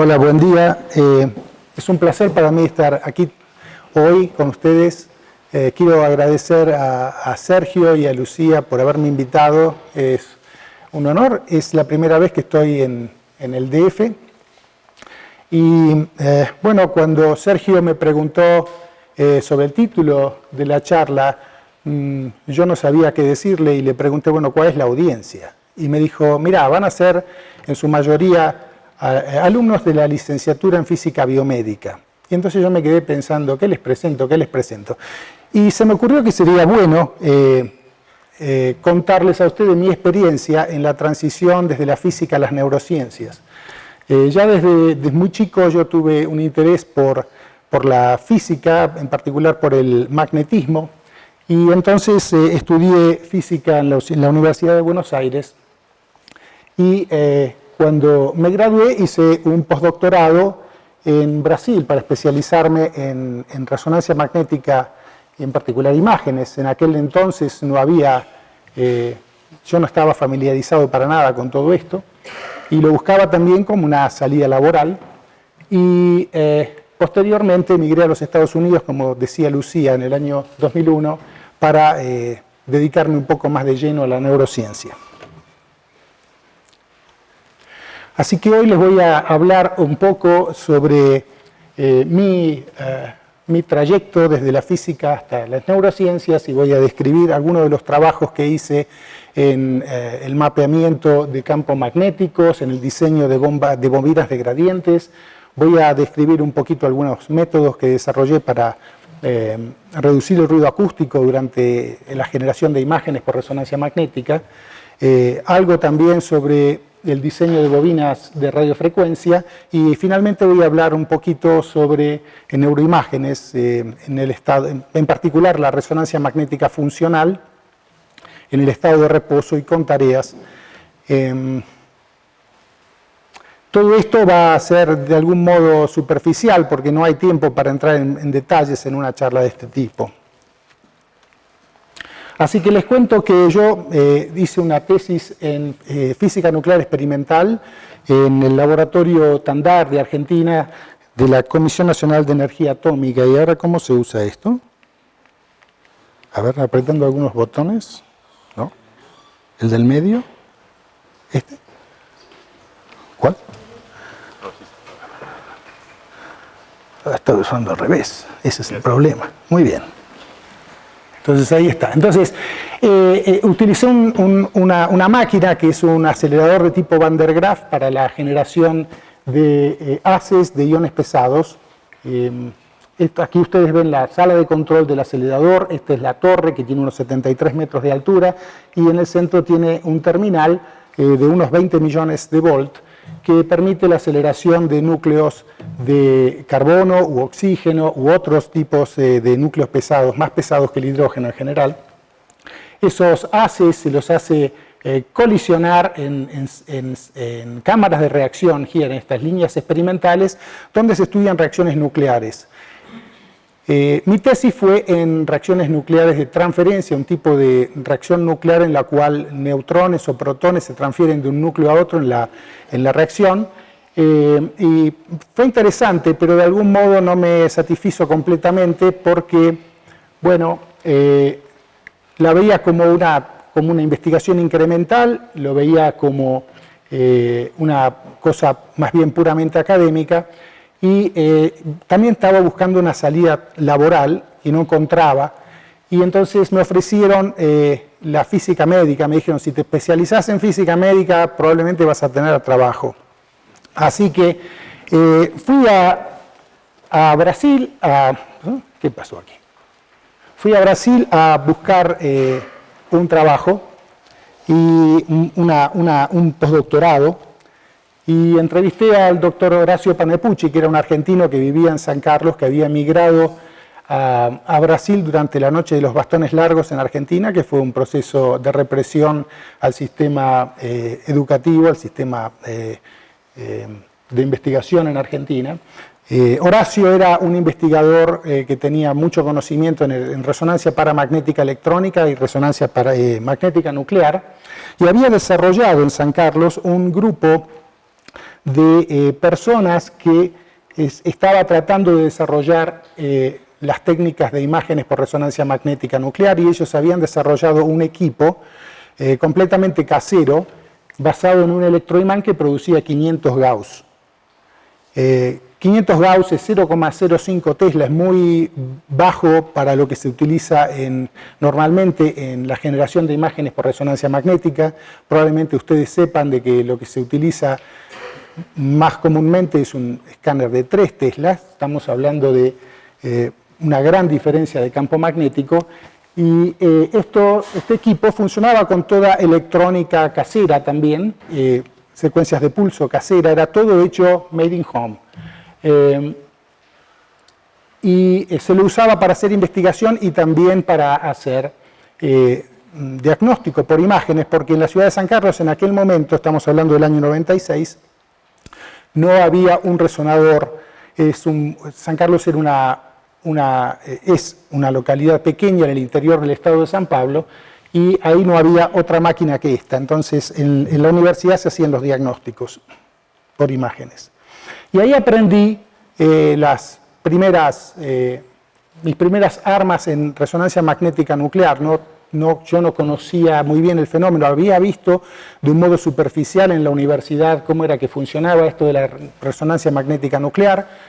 Hola, buen día. Es un placer para mí estar aquí hoy con ustedes. Quiero agradecer a Sergio y a Lucía por haberme invitado. Es un honor. Es la primera vez que estoy en el DF. Y bueno, cuando Sergio me preguntó sobre el título de la charla, yo no sabía qué decirle y le pregunté, bueno, ¿cuál es la audiencia? Y me dijo, mira, van a ser en su mayoría alumnos de la licenciatura en física biomédica. Y entonces yo me quedé pensando, ¿qué les presento? ¿Qué les presento? Y se me ocurrió que sería bueno contarles a ustedes mi experiencia en la transición desde la física a las neurociencias. Ya desde muy chico yo tuve un interés por la física, en particular por el magnetismo, y entonces estudié física en la Universidad de Buenos Aires, y cuando me gradué hice un postdoctorado en Brasil para especializarme en resonancia magnética y en particular imágenes. En aquel entonces no había, yo no estaba familiarizado para nada con todo esto y lo buscaba también como una salida laboral y posteriormente emigré a los Estados Unidos, como decía Lucía, en el año 2001 para dedicarme un poco más de lleno a la neurociencia. Así que hoy les voy a hablar un poco sobre mi trayecto desde la física hasta las neurociencias y voy a describir algunos de los trabajos que hice en el mapeamiento de campos magnéticos, en el diseño de bobinas de gradientes. Voy a describir un poquito algunos métodos que desarrollé para reducir el ruido acústico durante la generación de imágenes por resonancia magnética. Algo también sobre el diseño de bobinas de radiofrecuencia y finalmente voy a hablar un poquito sobre neuroimágenes, en particular la resonancia magnética funcional en el estado de reposo y con tareas. Todo esto va a ser de algún modo superficial porque no hay tiempo para entrar en detalles en una charla de este tipo. Así que les cuento que yo hice una tesis en física nuclear experimental en el laboratorio Tandar de Argentina de la Comisión Nacional de Energía Atómica. ¿Y ahora cómo se usa esto? A ver, apretando algunos botones. ¿No? ¿El del medio? ¿Este? ¿Cuál? Estoy usando al revés. Ese es el problema. Muy bien. Entonces ahí está. Entonces, utilicé una máquina que es un acelerador de tipo Van der Graaf para la generación de haces de iones pesados. Aquí ustedes ven la sala de control del acelerador. Esta es la torre que tiene unos 73 metros de altura y en el centro tiene un terminal de unos 20 millones de volt que permite la aceleración de núcleos de carbono u oxígeno u otros tipos de núcleos pesados, más pesados que el hidrógeno en general. Esos haces se los hace colisionar en cámaras de reacción, aquí en estas líneas experimentales, donde se estudian reacciones nucleares. Mi tesis fue en reacciones nucleares de transferencia, un tipo de reacción nuclear en la cual neutrones o protones se transfieren de un núcleo a otro en la reacción. Y fue interesante, pero de algún modo no me satisfizo completamente porque, bueno, la veía como una investigación incremental, lo veía como una cosa más bien puramente académica, y también estaba buscando una salida laboral y no encontraba, y entonces me ofrecieron la física médica. Me dijeron, si te especializás en física médica probablemente vas a tener trabajo. Así que fui a Brasil, ¿qué pasó aquí? Fui a Brasil a buscar un trabajo y un postdoctorado. Y entrevisté al doctor Horacio Panepucci, que era un argentino que vivía en San Carlos, que había emigrado a Brasil durante la Noche de los Bastones Largos en Argentina, que fue un proceso de represión al sistema educativo, al sistema de investigación en Argentina. Horacio era un investigador que tenía mucho conocimiento en resonancia paramagnética electrónica y resonancia magnética nuclear, y había desarrollado en San Carlos un grupo de personas que estaba tratando de desarrollar las técnicas de imágenes por resonancia magnética nuclear, y ellos habían desarrollado un equipo completamente casero basado en un electroimán que producía 500 Gauss. 500 Gauss es 0,05 Tesla, es muy bajo para lo que se utiliza normalmente en la generación de imágenes por resonancia magnética. Probablemente ustedes sepan de que lo que se utiliza más comúnmente es un escáner de 3 Teslas. Estamos hablando de una gran diferencia de campo magnético, y este equipo funcionaba con toda electrónica casera también, secuencias de pulso casera, era todo hecho made in home. Y se lo usaba para hacer investigación y también para hacer diagnóstico por imágenes, porque en la ciudad de San Carlos en aquel momento, estamos hablando del año 96, no había un resonador. San Carlos era es una localidad pequeña en el interior del estado de San Pablo, y ahí no había otra máquina que esta. Entonces en la universidad se hacían los diagnósticos por imágenes. Y ahí aprendí mis primeras armas en resonancia magnética nuclear. Yo no conocía muy bien el fenómeno, había visto de un modo superficial en la universidad cómo era que funcionaba esto de la resonancia magnética nuclear,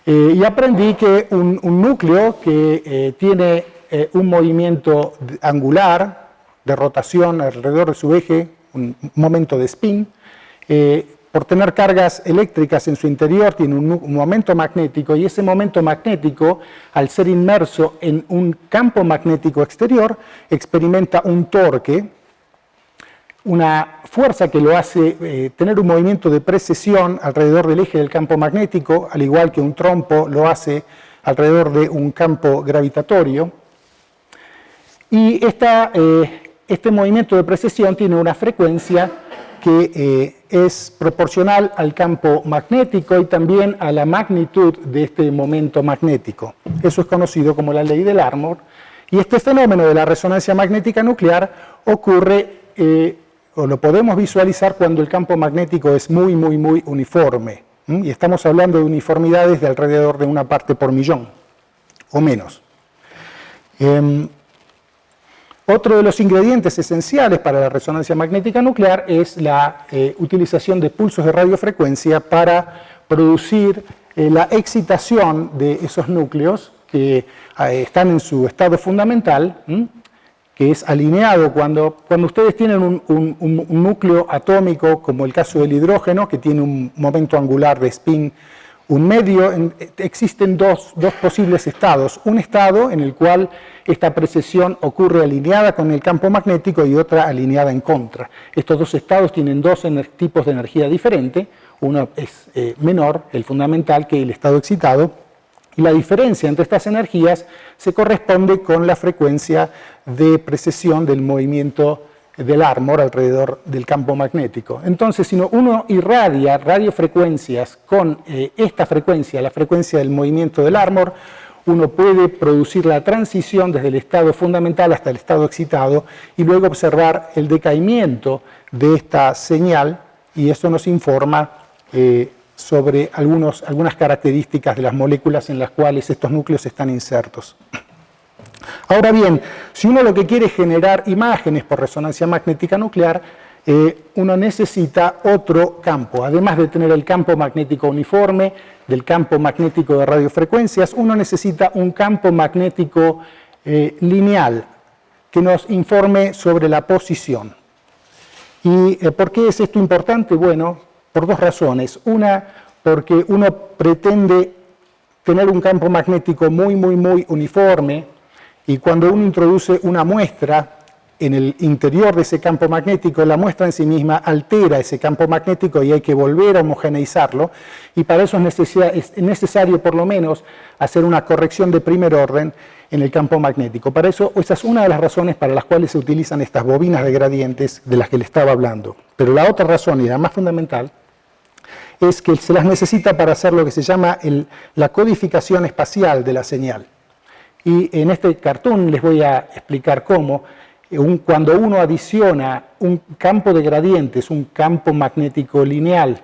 y aprendí que un núcleo que tiene un movimiento angular de rotación alrededor de su eje, un momento de spin, por tener cargas eléctricas en su interior, tiene un momento magnético, y ese momento magnético, al ser inmerso en un campo magnético exterior, experimenta un torque, una fuerza que lo hace tener un movimiento de precesión alrededor del eje del campo magnético, al igual que un trompo lo hace alrededor de un campo gravitatorio. Y este movimiento de precesión tiene una frecuencia que es proporcional al campo magnético y también a la magnitud de este momento magnético. Eso es conocido como la ley de Larmor. Y este fenómeno de la resonancia magnética nuclear ocurre, o lo podemos visualizar cuando el campo magnético es muy, muy, muy uniforme. Y estamos hablando de uniformidades de alrededor de una parte por millón, o menos. Otro de los ingredientes esenciales para la resonancia magnética nuclear es la utilización de pulsos de radiofrecuencia para producir la excitación de esos núcleos que están en su estado fundamental, que es alineado cuando ustedes tienen un núcleo atómico, como el caso del hidrógeno, que tiene un momento angular de spin un medio. Existen dos posibles estados. Un estado en el cual esta precesión ocurre alineada con el campo magnético y otra alineada en contra. Estos dos estados tienen dos tipos de energía diferentes. Uno es menor, el fundamental, que el estado excitado. Y la diferencia entre estas energías se corresponde con la frecuencia de precesión del movimiento del Larmor alrededor del campo magnético. Entonces, si uno irradia radiofrecuencias con esta frecuencia, la frecuencia del movimiento del Larmor, uno puede producir la transición desde el estado fundamental hasta el estado excitado y luego observar el decaimiento de esta señal, y eso nos informa sobre algunas características de las moléculas en las cuales estos núcleos están insertos. Ahora bien, si uno lo que quiere es generar imágenes por resonancia magnética nuclear, uno necesita otro campo. Además de tener el campo magnético uniforme, del campo magnético de radiofrecuencias, uno necesita un campo magnético lineal que nos informe sobre la posición. ¿Y por qué es esto importante? Bueno, por dos razones. Una, porque uno pretende tener un campo magnético muy, muy, muy uniforme, y cuando uno introduce una muestra en el interior de ese campo magnético, la muestra en sí misma altera ese campo magnético y hay que volver a homogeneizarlo, y para eso es necesario por lo menos hacer una corrección de primer orden en el campo magnético. Para eso, esa es una de las razones para las cuales se utilizan estas bobinas de gradientes de las que le estaba hablando. Pero la otra razón, y la más fundamental, es que se las necesita para hacer lo que se llama la codificación espacial de la señal. Y en este cartoon les voy a explicar cómo, cuando uno adiciona un campo de gradientes, un campo magnético lineal,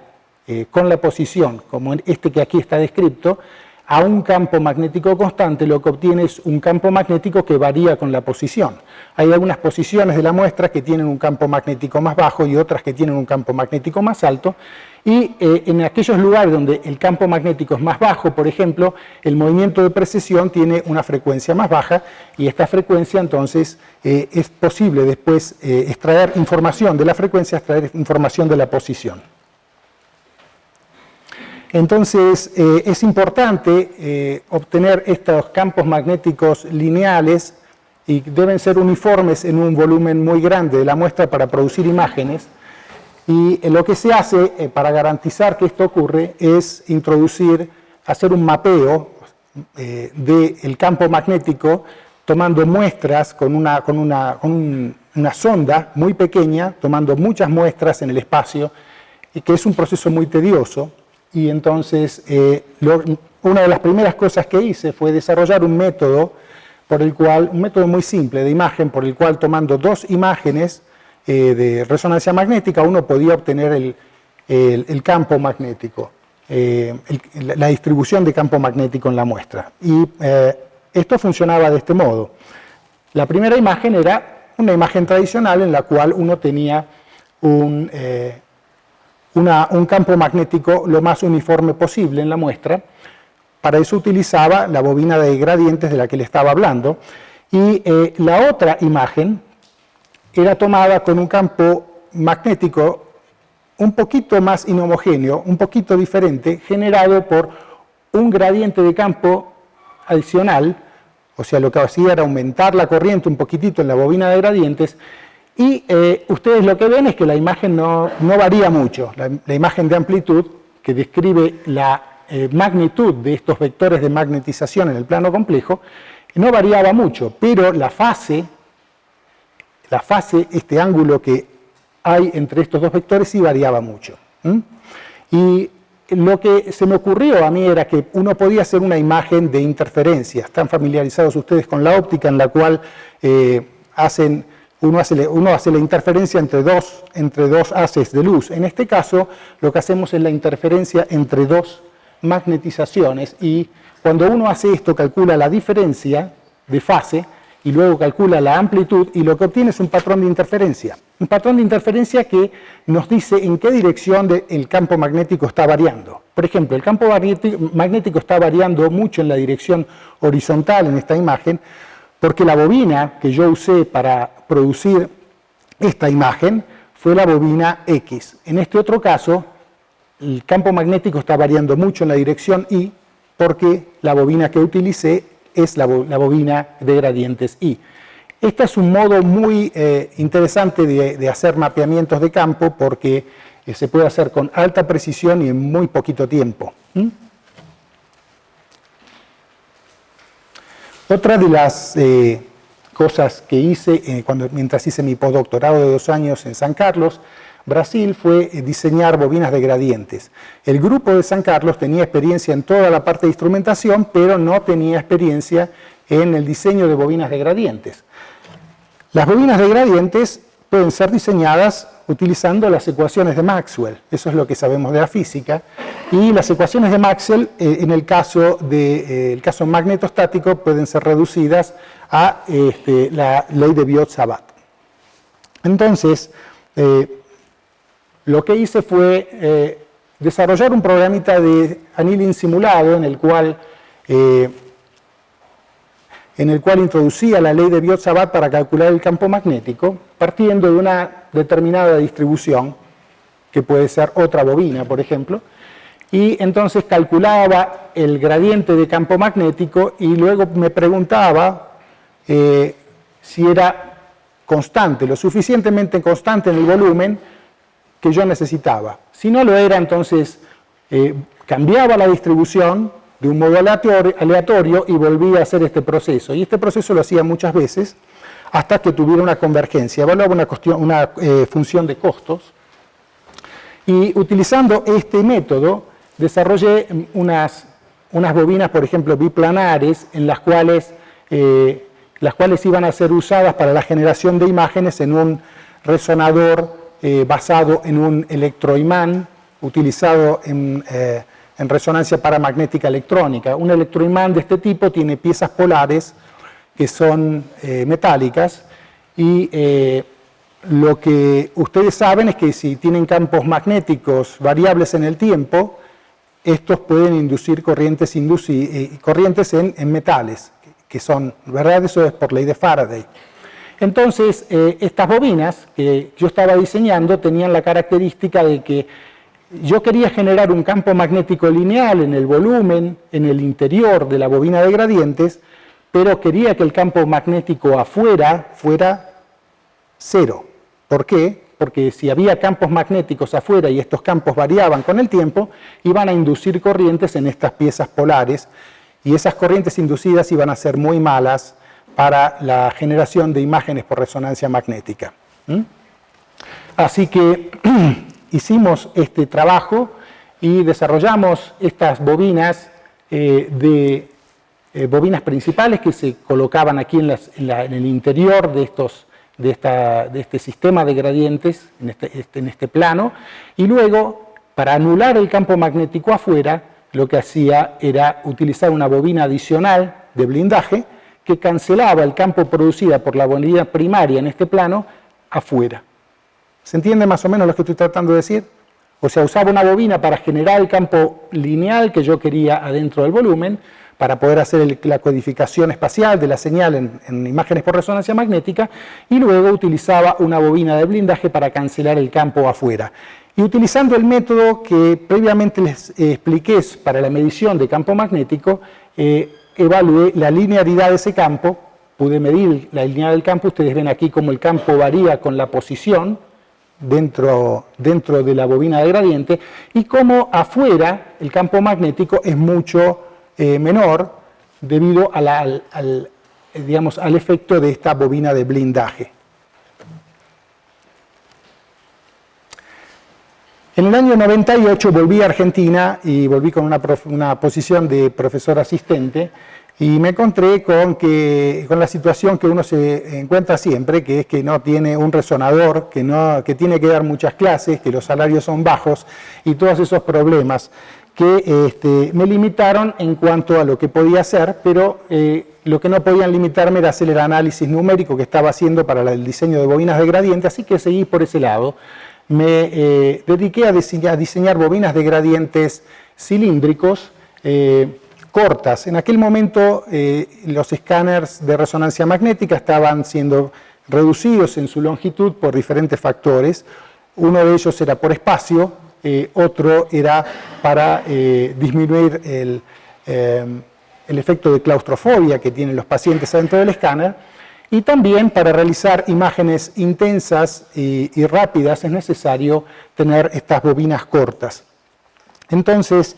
con la posición, como este que aquí está descrito, a un campo magnético constante, lo que obtiene es un campo magnético que varía con la posición. Hay algunas posiciones de la muestra que tienen un campo magnético más bajo y otras que tienen un campo magnético más alto, y en aquellos lugares donde el campo magnético es más bajo, por ejemplo, el movimiento de precesión tiene una frecuencia más baja, y esta frecuencia entonces es posible después extraer información de la frecuencia, extraer información de la posición. Entonces, es importante obtener estos campos magnéticos lineales, y deben ser uniformes en un volumen muy grande de la muestra para producir imágenes. Y lo que se hace para garantizar que esto ocurre es hacer un mapeo del campo magnético tomando muestras con una sonda muy pequeña, tomando muchas muestras en el espacio, y que es un proceso muy tedioso. Y entonces, una de las primeras cosas que hice fue desarrollar un método un método muy simple de imagen, por el cual tomando dos imágenes de resonancia magnética, uno podía obtener el campo magnético, la distribución de campo magnético en la muestra. Y esto funcionaba de este modo. La primera imagen era una imagen tradicional en la cual uno tenía un campo magnético lo más uniforme posible en la muestra. Para eso utilizaba la bobina de gradientes de la que le estaba hablando, y la otra imagen era tomada con un campo magnético un poquito más inhomogéneo, un poquito diferente, generado por un gradiente de campo adicional, o sea, lo que hacía era aumentar la corriente un poquitito en la bobina de gradientes, y ustedes lo que ven es que la imagen no varía mucho. La imagen de amplitud, que describe la magnitud de estos vectores de magnetización en el plano complejo, no variaba mucho, pero la fase, este ángulo que hay entre estos dos vectores, sí variaba mucho. Y lo que se me ocurrió a mí era que uno podía hacer una imagen de interferencia. Están familiarizados ustedes con la óptica, en la cual uno hace la interferencia entre dos haces de luz. En este caso, lo que hacemos es la interferencia entre dos magnetizaciones, y cuando uno hace esto calcula la diferencia de fase y luego calcula la amplitud, y lo que obtiene es un patrón de interferencia. Un patrón de interferencia que nos dice en qué dirección el campo magnético está variando. Por ejemplo, el campo magnético está variando mucho en la dirección horizontal en esta imagen, porque la bobina que yo usé para producir esta imagen fue la bobina X. En este otro caso, el campo magnético está variando mucho en la dirección Y, porque la bobina que utilicé es la bobina de gradientes Y. Este es un modo muy interesante de hacer mapeamientos de campo, porque se puede hacer con alta precisión y en muy poquito tiempo. Otra de las cosas que hice mientras hice mi postdoctorado de 2 años en San Carlos, Brasil, fue diseñar bobinas de gradientes. El grupo de San Carlos tenía experiencia en toda la parte de instrumentación, pero no tenía experiencia en el diseño de bobinas de gradientes. Las bobinas de gradientes pueden ser diseñadas utilizando las ecuaciones de Maxwell. Eso es lo que sabemos de la física. Y las ecuaciones de Maxwell, en el caso magnetostático, pueden ser reducidas a la ley de Biot-Savart. Entonces, lo que hice fue desarrollar un programita de annealing simulado en el cual introducía la ley de Biot-Savart para calcular el campo magnético, partiendo de una determinada distribución, que puede ser otra bobina, por ejemplo, y entonces calculaba el gradiente de campo magnético y luego me preguntaba si era constante, lo suficientemente constante en el volumen que yo necesitaba. Si no lo era, entonces cambiaba la distribución de un modo aleatorio y volvía a hacer este proceso. Y este proceso lo hacía muchas veces hasta que tuviera una convergencia. Evaluaba una función de costos. Y utilizando este método, desarrollé unas bobinas, por ejemplo, biplanares, en las cuales iban a ser usadas para la generación de imágenes en un resonador basado en un electroimán utilizado en resonancia paramagnética electrónica. Un electroimán de este tipo tiene piezas polares que son metálicas y lo que ustedes saben es que si tienen campos magnéticos variables en el tiempo, estos pueden inducir corrientes en metales, que son, ¿verdad? Eso es por ley de Faraday. Entonces, estas bobinas que yo estaba diseñando tenían la característica de que yo quería generar un campo magnético lineal en el volumen, en el interior de la bobina de gradientes, pero quería que el campo magnético afuera fuera cero. ¿Por qué? Porque si había campos magnéticos afuera y estos campos variaban con el tiempo, iban a inducir corrientes en estas piezas polares, y esas corrientes inducidas iban a ser muy malas para la generación de imágenes por resonancia magnética. Así que hicimos este trabajo y desarrollamos estas bobinas bobinas principales que se colocaban aquí en el interior de este sistema de gradientes, en este plano, y luego, para anular el campo magnético afuera, lo que hacía era utilizar una bobina adicional de blindaje que cancelaba el campo producido por la bobina primaria en este plano afuera. ¿Se entiende más o menos lo que estoy tratando de decir? O sea, usaba una bobina para generar el campo lineal que yo quería adentro del volumen, para poder hacer la codificación espacial de la señal en imágenes por resonancia magnética, y luego utilizaba una bobina de blindaje para cancelar el campo afuera. Y utilizando el método que previamente les expliqué para la medición de campo magnético, evalué la linearidad de ese campo, pude medir la linealidad del campo. Ustedes ven aquí cómo el campo varía con la posición dentro de la bobina de gradiente, y cómo afuera el campo magnético es mucho menor debido al efecto de esta bobina de blindaje. En el año 98 volví a Argentina y volví con una posición de profesor asistente, y me encontré con la situación que uno se encuentra siempre, que es que no tiene un resonador, que tiene que dar muchas clases, que los salarios son bajos y todos esos problemas que me limitaron en cuanto a lo que podía hacer, pero lo que no podían limitarme era hacer el análisis numérico que estaba haciendo para el diseño de bobinas de gradiente, así que seguí por ese lado. Me dediqué a diseñar bobinas de gradientes cilíndricos cortas. En aquel momento los escáneres de resonancia magnética estaban siendo reducidos en su longitud por diferentes factores. Uno de ellos era por espacio, otro era para disminuir el efecto de claustrofobia que tienen los pacientes adentro del escáner, y también para realizar imágenes intensas y rápidas es necesario tener estas bobinas cortas. Entonces,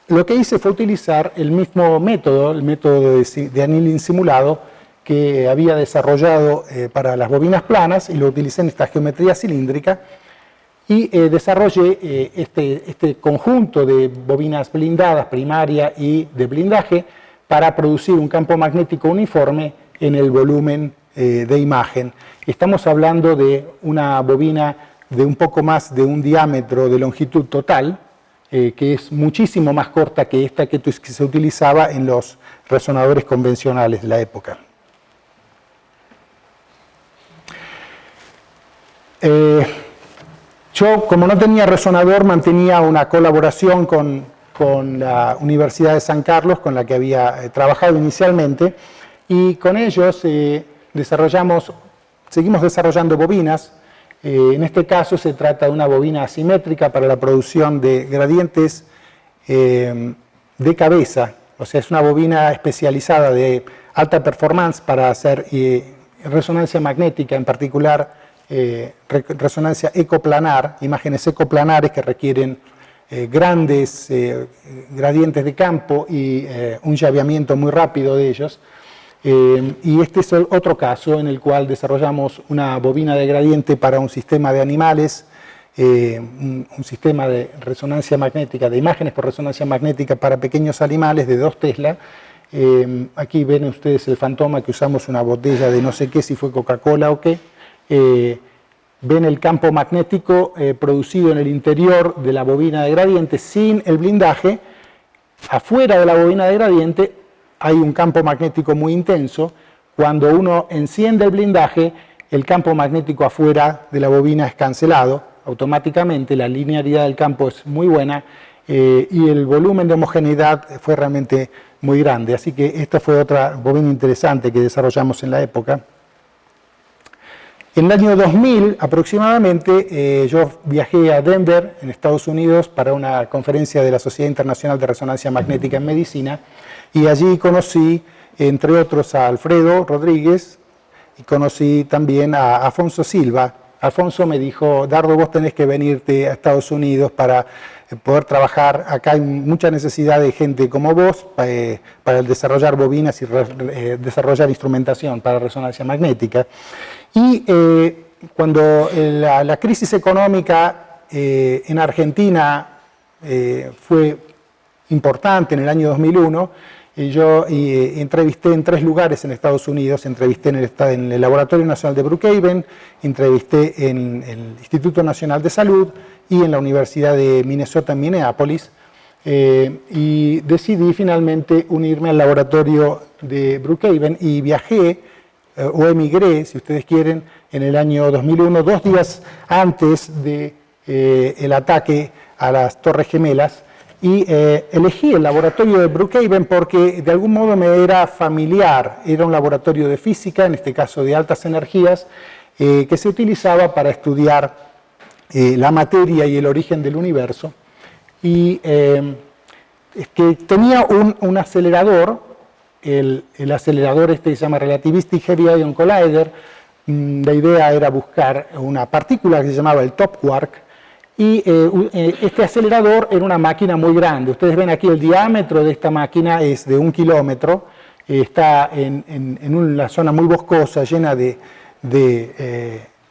lo que hice fue utilizar el mismo método, el método de annealing simulado que había desarrollado para las bobinas planas, y lo utilicé en esta geometría cilíndrica, y desarrollé este conjunto de bobinas blindadas, primaria y de blindaje, para producir un campo magnético uniforme en el volumen de imagen. Estamos hablando de una bobina de un poco más de un diámetro de longitud total, que es muchísimo más corta que esta que se utilizaba en los resonadores convencionales de la época. Yo, como no tenía resonador, mantenía una colaboración con la Universidad de San Carlos, con la que había trabajado inicialmente, y con ellos seguimos desarrollando bobinas. En este caso se trata de una bobina asimétrica para la producción de gradientes de cabeza, o sea, es una bobina especializada de alta performance para hacer resonancia magnética, en particular resonancia ecoplanar, imágenes ecoplanares que requieren grandes gradientes de campo y un llaveamiento muy rápido de ellos. Y este es otro caso en el cual desarrollamos una bobina de gradiente para un sistema de animales, un sistema de resonancia magnética, de imágenes por resonancia magnética para pequeños animales de 2 Tesla. Aquí ven ustedes el fantoma que usamos una botella de no sé qué, si fue Coca-Cola o qué. ven el campo magnético producido en el interior de la bobina de gradiente sin el blindaje. Afuera de la bobina de gradiente hay un campo magnético muy intenso. Cuando uno enciende el blindaje, el campo magnético afuera de la bobina es cancelado automáticamente, la linearidad del campo es muy buena y el volumen de homogeneidad fue realmente muy grande. Así que esta fue otra bobina interesante que desarrollamos en la época. En el año 2000 aproximadamente yo viajé a Denver, en Estados Unidos, para una conferencia de la Sociedad Internacional de Resonancia Magnética en Medicina, y allí conocí, entre otros, a Alfredo Rodríguez, y conocí también a Afonso Silva. Alfonso me dijo: Dardo, vos tenés que venirte a Estados Unidos para poder trabajar. Acá hay mucha necesidad de gente como vos para desarrollar bobinas y desarrollar instrumentación para resonancia magnética. Y cuando la crisis económica en Argentina fue importante en el año 2001, yo entrevisté en 3 lugares en Estados Unidos. Entrevisté en el Laboratorio Nacional de Brookhaven, entrevisté en el Instituto Nacional de Salud y en la Universidad de Minnesota en Minneapolis, y decidí finalmente unirme al laboratorio de Brookhaven y viajé, o emigré, si ustedes quieren, en el año 2001, 2 días antes del ataque a las Torres Gemelas. Y elegí el laboratorio de Brookhaven porque de algún modo me era familiar. Era un laboratorio de física, en este caso de altas energías, que se utilizaba para estudiar la materia y el origen del universo. Y que tenía un acelerador, el acelerador este se llama Relativistic Heavy Ion Collider. La idea era buscar una partícula que se llamaba el top quark. Y este acelerador era una máquina muy grande. Ustedes ven aquí el diámetro de esta máquina es de 1 kilómetro. Está en una zona muy boscosa, llena de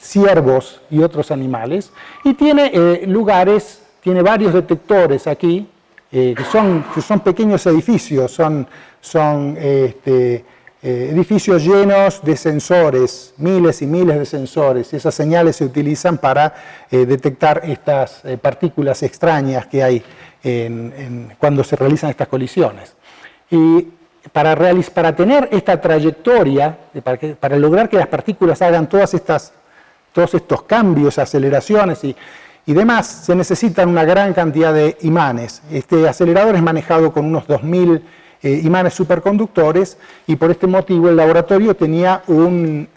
ciervos y otros animales. Y tiene lugares, tiene varios detectores aquí, que son pequeños edificios, son edificios llenos de sensores, miles y miles de sensores. Esas señales se utilizan para detectar estas partículas extrañas que hay cuando se realizan estas colisiones. Y para tener esta trayectoria, para lograr que las partículas hagan todos estos cambios, aceleraciones y demás, se necesitan una gran cantidad de imanes. Este acelerador es manejado con unos 2000 imanes superconductores, y por este motivo el laboratorio tenía una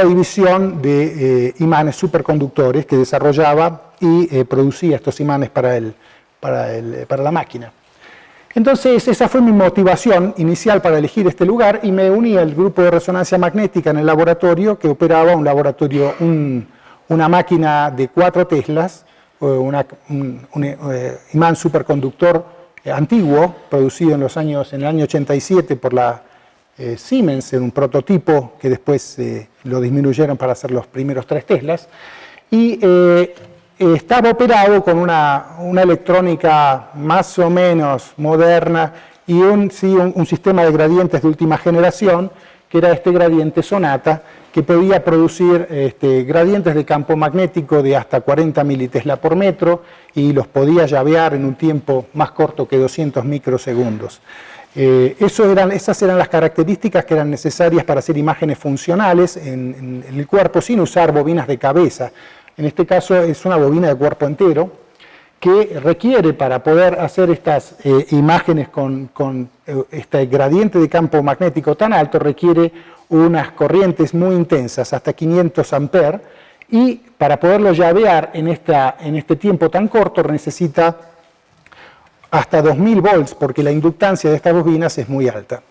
división de imanes superconductores que desarrollaba y producía estos imanes para la máquina. Entonces esa fue mi motivación inicial para elegir este lugar, y me uní al grupo de resonancia magnética en el laboratorio, que operaba una máquina de 4 teslas, un imán superconductor antiguo, producido en el año 87 por la Siemens, en un prototipo que después lo disminuyeron para hacer los primeros 3 teslas, y estaba operado con una electrónica más o menos moderna y un sistema de gradientes de última generación, que era este gradiente Sonata, que podía producir gradientes de campo magnético de hasta 40 militesla por metro, y los podía llavear en un tiempo más corto que 200 microsegundos. Esas eran las características que eran necesarias para hacer imágenes funcionales en el cuerpo, sin usar bobinas de cabeza. En este caso es una bobina de cuerpo entero, que requiere, para poder hacer estas imágenes con este gradiente de campo magnético tan alto, requiere unas corrientes muy intensas, hasta 500 amperes, y para poderlo llavear en este tiempo tan corto necesita hasta 2000 volts, porque la inductancia de estas bobinas es muy alta.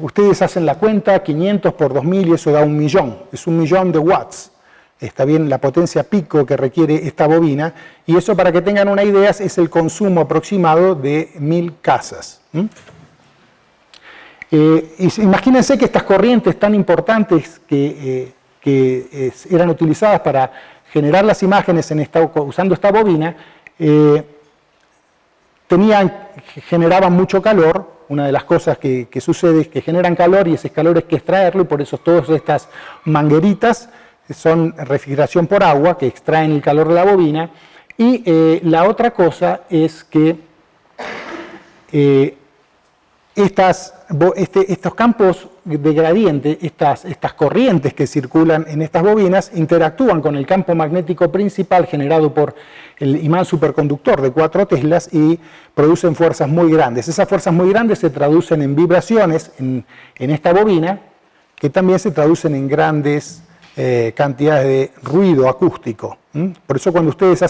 Ustedes hacen la cuenta, 500 por 2000, y eso da 1 millón, es 1 millón de watts. Está bien la potencia pico que requiere esta bobina, y eso, para que tengan una idea, es el consumo aproximado de 1000 casas. Imagínense que estas corrientes tan importantes que eran utilizadas para generar las imágenes usando esta bobina, generaban mucho calor, una de las cosas que sucede es que generan calor y ese calor hay que extraerlo, y por eso todas estas mangueritas son refrigeración por agua que extraen el calor de la bobina. Y la otra cosa es que estos campos de gradiente, estas corrientes que circulan en estas bobinas, interactúan con el campo magnético principal generado por el imán superconductor de 4 teslas y producen fuerzas muy grandes. Esas fuerzas muy grandes se traducen en vibraciones en esta bobina, que también se traducen en grandes cantidades de ruido acústico. Por eso cuando ustedes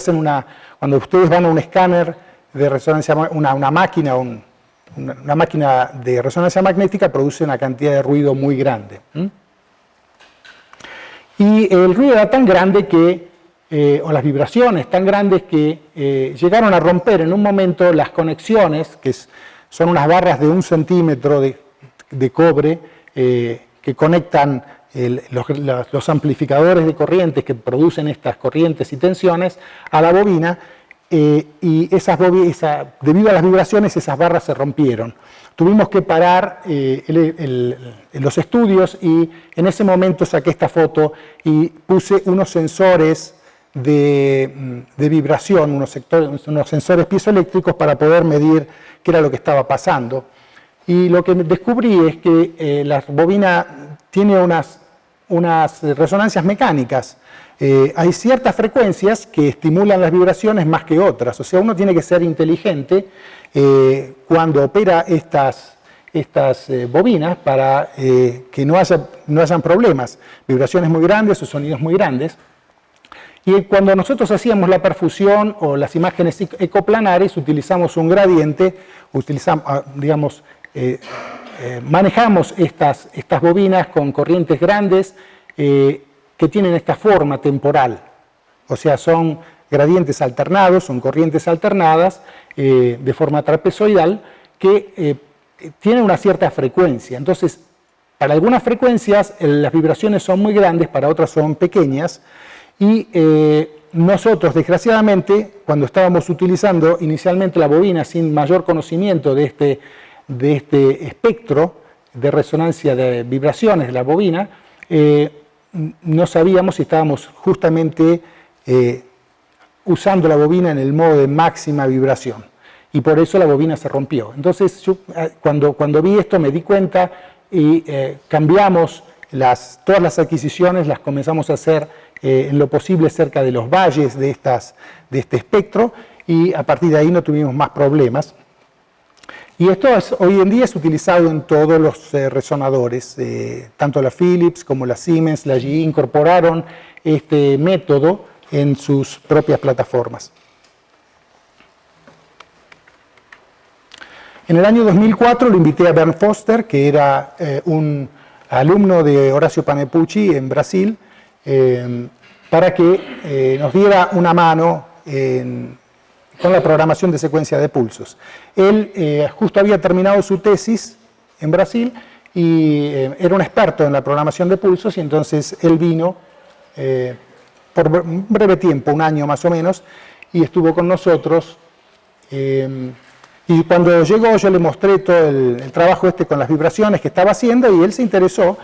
van a un escáner de resonancia, una máquina de resonancia magnética, produce una cantidad de ruido muy grande. Y el ruido era tan grande o las vibraciones tan grandes que llegaron a romper en un momento las conexiones, que son unas barras de 1 centímetro de cobre que conectan los amplificadores de corrientes que producen estas corrientes y tensiones a la bobina. Y debido a las vibraciones, esas barras se rompieron. Tuvimos que parar los estudios, y en ese momento saqué esta foto y puse unos sensores de vibración, unos sensores piezoeléctricos para poder medir qué era lo que estaba pasando. Y lo que descubrí es que la bobina tiene unas resonancias mecánicas. Hay ciertas frecuencias que estimulan las vibraciones más que otras, o sea, uno tiene que ser inteligente cuando opera estas bobinas para que no hayan problemas, vibraciones muy grandes o sonidos muy grandes. Y cuando nosotros hacíamos la perfusión o las imágenes ecoplanares, utilizamos un gradiente, manejamos estas bobinas con corrientes grandes que tienen esta forma temporal, o sea, son gradientes alternados, son corrientes alternadas de forma trapezoidal que tienen una cierta frecuencia. Entonces, para algunas frecuencias las vibraciones son muy grandes, para otras son pequeñas, y nosotros, desgraciadamente, cuando estábamos utilizando inicialmente la bobina sin mayor conocimiento de este espectro de resonancia de vibraciones de la bobina, no sabíamos si estábamos justamente usando la bobina en el modo de máxima vibración, y por eso la bobina se rompió. Entonces yo cuando vi esto me di cuenta y cambiamos todas las adquisiciones, las comenzamos a hacer en lo posible cerca de los valles de este espectro, y a partir de ahí no tuvimos más problemas. Y esto hoy en día es utilizado en todos los resonadores, tanto la Philips como la Siemens, la GE incorporaron este método en sus propias plataformas. En el año 2004 lo invité a Bernd Foster, que era un alumno de Horacio Panepucci en Brasil, para que nos diera una mano con la programación de secuencia de pulsos. Él justo había terminado su tesis en Brasil y era un experto en la programación de pulsos, y entonces él vino por un breve tiempo, 1 año más o menos, y estuvo con nosotros. Y cuando llegó yo le mostré todo el trabajo con las vibraciones que estaba haciendo, y él se interesó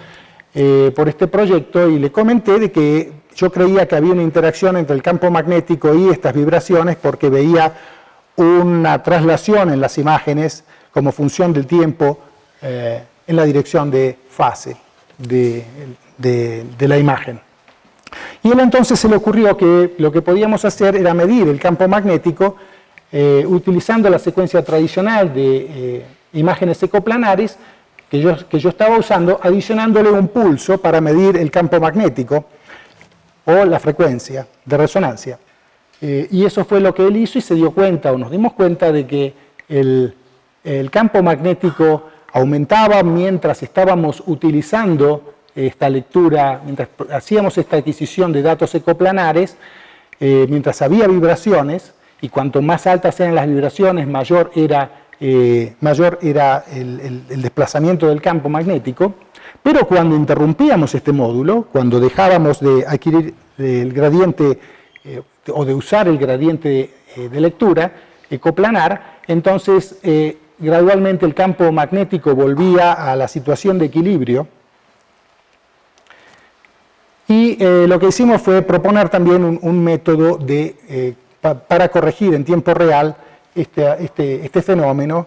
por este proyecto, y le comenté de que yo creía que había una interacción entre el campo magnético y estas vibraciones, porque veía una traslación en las imágenes como función del tiempo en la dirección de fase de la imagen. Y a él entonces se le ocurrió que lo que podíamos hacer era medir el campo magnético utilizando la secuencia tradicional de imágenes ecoplanares que yo estaba usando, adicionándole un pulso para medir el campo magnético o la frecuencia de resonancia. Y eso fue lo que él hizo, y se dio cuenta, o nos dimos cuenta, de que el campo magnético aumentaba mientras estábamos utilizando esta lectura, mientras hacíamos esta adquisición de datos ecoplanares, mientras había vibraciones, y cuanto más altas eran las vibraciones, mayor era el desplazamiento del campo magnético. Pero cuando interrumpíamos este módulo, cuando dejábamos de adquirir el gradiente o de usar el gradiente de lectura ecoplanar, entonces gradualmente el campo magnético volvía a la situación de equilibrio. Y lo que hicimos fue proponer también un método para corregir en tiempo real este fenómeno,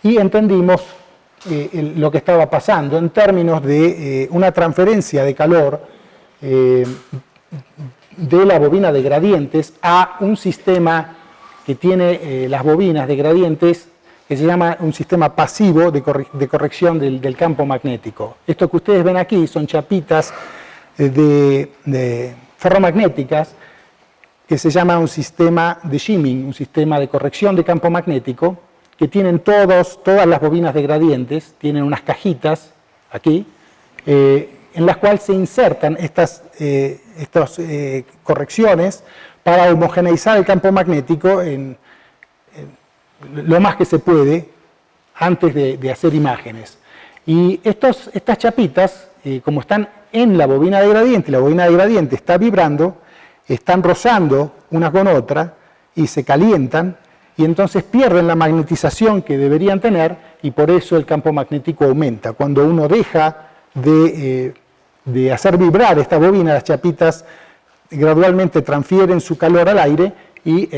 y entendimos lo que estaba pasando en términos de una transferencia de calor de la bobina de gradientes a un sistema que tiene las bobinas de gradientes, que se llama un sistema pasivo de corrección del campo magnético. Esto que ustedes ven aquí son chapitas de ferromagnéticas, que se llama un sistema de shimming, un sistema de corrección de campo magnético, que tienen todas las bobinas de gradientes, tienen unas cajitas aquí, en las cuales se insertan estas correcciones para homogeneizar el campo magnético lo más que se puede antes de hacer imágenes. Y estas chapitas, como están en la bobina de gradiente, la bobina de gradiente está vibrando, están rozando una con otra y se calientan, y entonces pierden la magnetización que deberían tener, y por eso el campo magnético aumenta. Cuando uno deja de hacer vibrar esta bobina, las chapitas gradualmente transfieren su calor al aire y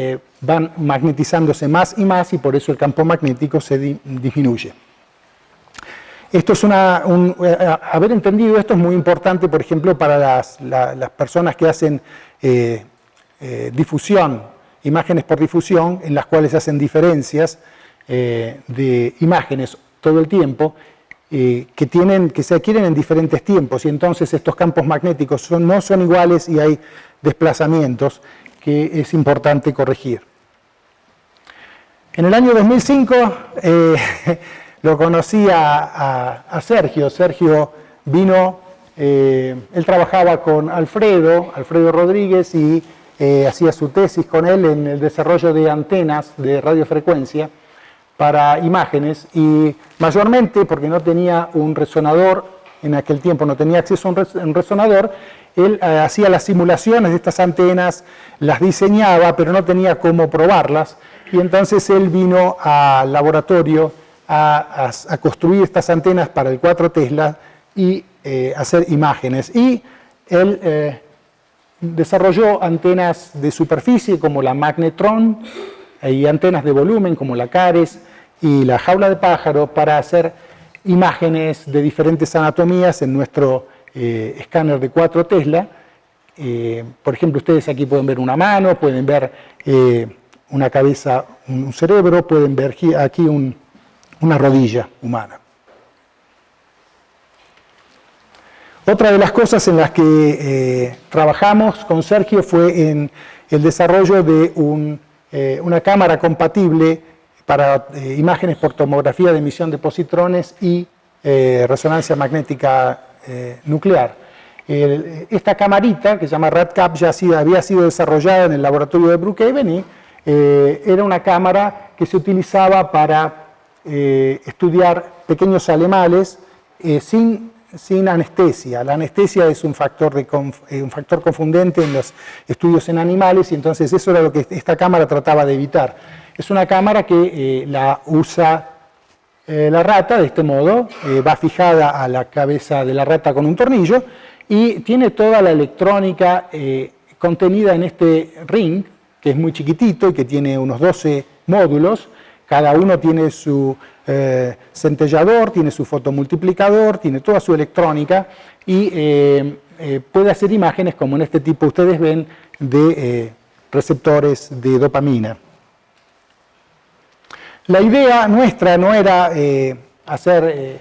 van magnetizándose más y más, y por eso el campo magnético se disminuye. Esto es haber entendido esto es muy importante, por ejemplo, para las personas que hacen difusión, imágenes por difusión, en las cuales se hacen diferencias de imágenes todo el tiempo, que se adquieren en diferentes tiempos, y entonces estos campos magnéticos no son iguales y hay desplazamientos que es importante corregir. En el año 2005 lo conocí a Sergio. Sergio vino, él trabajaba con Alfredo Rodríguez, y hacía su tesis con él en el desarrollo de antenas de radiofrecuencia para imágenes, y mayormente porque no tenía un resonador, en aquel tiempo no tenía acceso a un resonador, él hacía las simulaciones de estas antenas, las diseñaba, pero no tenía cómo probarlas, y entonces él vino al laboratorio a construir estas antenas para el 4 Tesla y hacer imágenes. Y él desarrolló antenas de superficie como la Magnetron y antenas de volumen como la Cares y la jaula de pájaro para hacer imágenes de diferentes anatomías en nuestro escáner de 4 Tesla. Por ejemplo, ustedes aquí pueden ver una mano, pueden ver una cabeza, un cerebro, pueden ver aquí una rodilla humana. Otra de las cosas en las que trabajamos con Sergio fue en el desarrollo de una cámara compatible para imágenes por tomografía de emisión de positrones y resonancia magnética nuclear. Esta camarita, que se llama RadCap, había sido desarrollada en el laboratorio de Brookhaven, y era una cámara que se utilizaba para estudiar pequeños animales sin anestesia. La anestesia es un factor confundente en los estudios en animales, y entonces eso era lo que esta cámara trataba de evitar. Es una cámara que la usa la rata de este modo, va fijada a la cabeza de la rata con un tornillo, y tiene toda la electrónica contenida en este ring, que es muy chiquitito y que tiene unos 12 módulos. Cada uno tiene su centellador, tiene su fotomultiplicador, tiene toda su electrónica, y puede hacer imágenes como en este tipo ustedes ven de receptores de dopamina. La idea nuestra no era hacer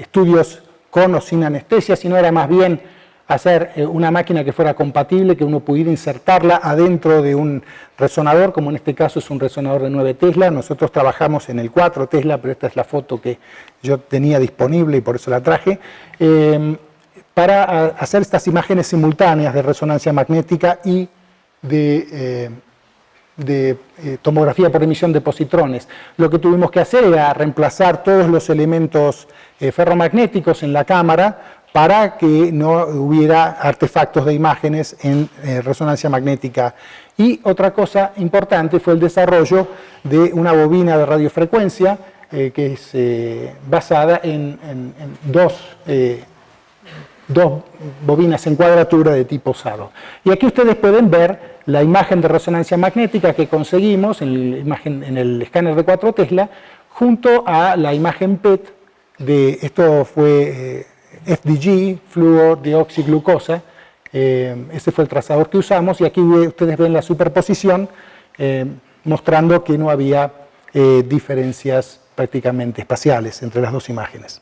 estudios con o sin anestesia, sino era más bien hacer una máquina que fuera compatible, que uno pudiera insertarla adentro de un resonador, como en este caso es un resonador de 9 Tesla. Nosotros trabajamos en el 4 Tesla, pero esta es la foto que yo tenía disponible y por eso la traje, para hacer estas imágenes simultáneas de resonancia magnética y de tomografía por emisión de positrones. Lo que tuvimos que hacer era reemplazar todos los elementos ferromagnéticos en la cámara para que no hubiera artefactos de imágenes en resonancia magnética. Y otra cosa importante fue el desarrollo de una bobina de radiofrecuencia que es basada en dos bobinas en cuadratura de tipo Saro. Y aquí ustedes pueden ver la imagen de resonancia magnética que conseguimos en el escáner de 4 Tesla junto a la imagen PET esto fue FDG, flúor deoxiglucosa. Ese fue el trazador que usamos y aquí ustedes ven la superposición mostrando que no había diferencias prácticamente espaciales entre las dos imágenes.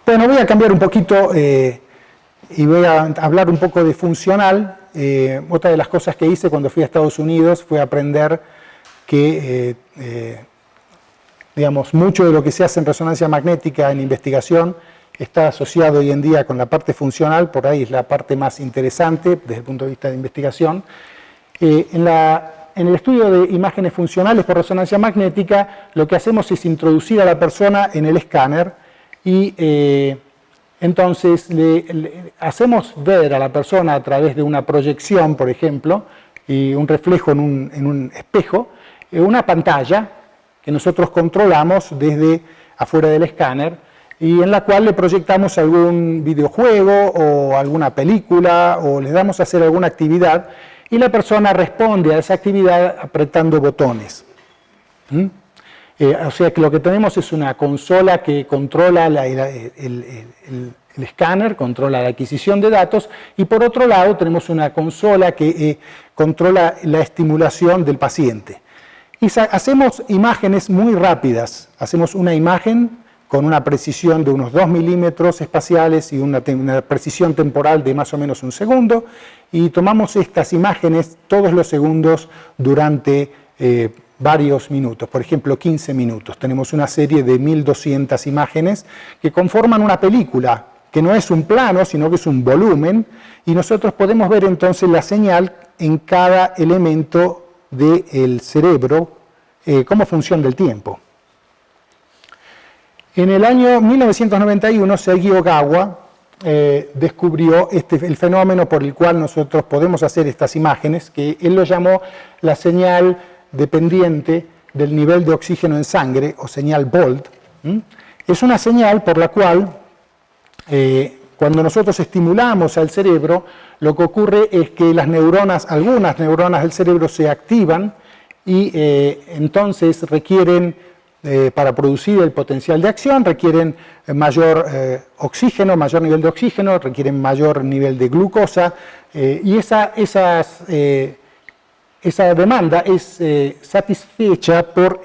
Bueno, voy a cambiar un poquito y voy a hablar un poco de funcional. Otra de las cosas que hice cuando fui a Estados Unidos fue aprender que digamos, mucho de lo que se hace en resonancia magnética en investigación está asociado hoy en día con la parte funcional, por ahí es la parte más interesante desde el punto de vista de investigación. En el estudio de imágenes funcionales por resonancia magnética, lo que hacemos es introducir a la persona en el escáner y entonces le hacemos ver a la persona a través de una proyección, por ejemplo, y un reflejo en un espejo, una pantalla que nosotros controlamos desde afuera del escáner y en la cual le proyectamos algún videojuego o alguna película o le damos a hacer alguna actividad y la persona responde a esa actividad apretando botones. O sea que lo que tenemos es una consola que controla el escáner, controla la adquisición de datos y por otro lado tenemos una consola que controla la estimulación del paciente. Y hacemos imágenes muy rápidas, hacemos una imagen con una precisión de unos 2 milímetros espaciales y una precisión temporal de más o menos 1 segundo, y tomamos estas imágenes todos los segundos durante varios minutos, por ejemplo 15 minutos. Tenemos una serie de 1200 imágenes que conforman una película, que no es un plano, sino que es un volumen, y nosotros podemos ver entonces la señal en cada elemento del cerebro como función del tiempo. En el año 1991, Seiji Ogawa descubrió el fenómeno por el cual nosotros podemos hacer estas imágenes, que él lo llamó la señal dependiente del nivel de oxígeno en sangre, o señal Bolt. Es una señal por la cual, cuando nosotros estimulamos al cerebro, lo que ocurre es que algunas neuronas del cerebro se activan y entonces requieren, para producir el potencial de acción, requieren mayor oxígeno, mayor nivel de oxígeno, requieren mayor nivel de glucosa, y esa demanda es satisfecha por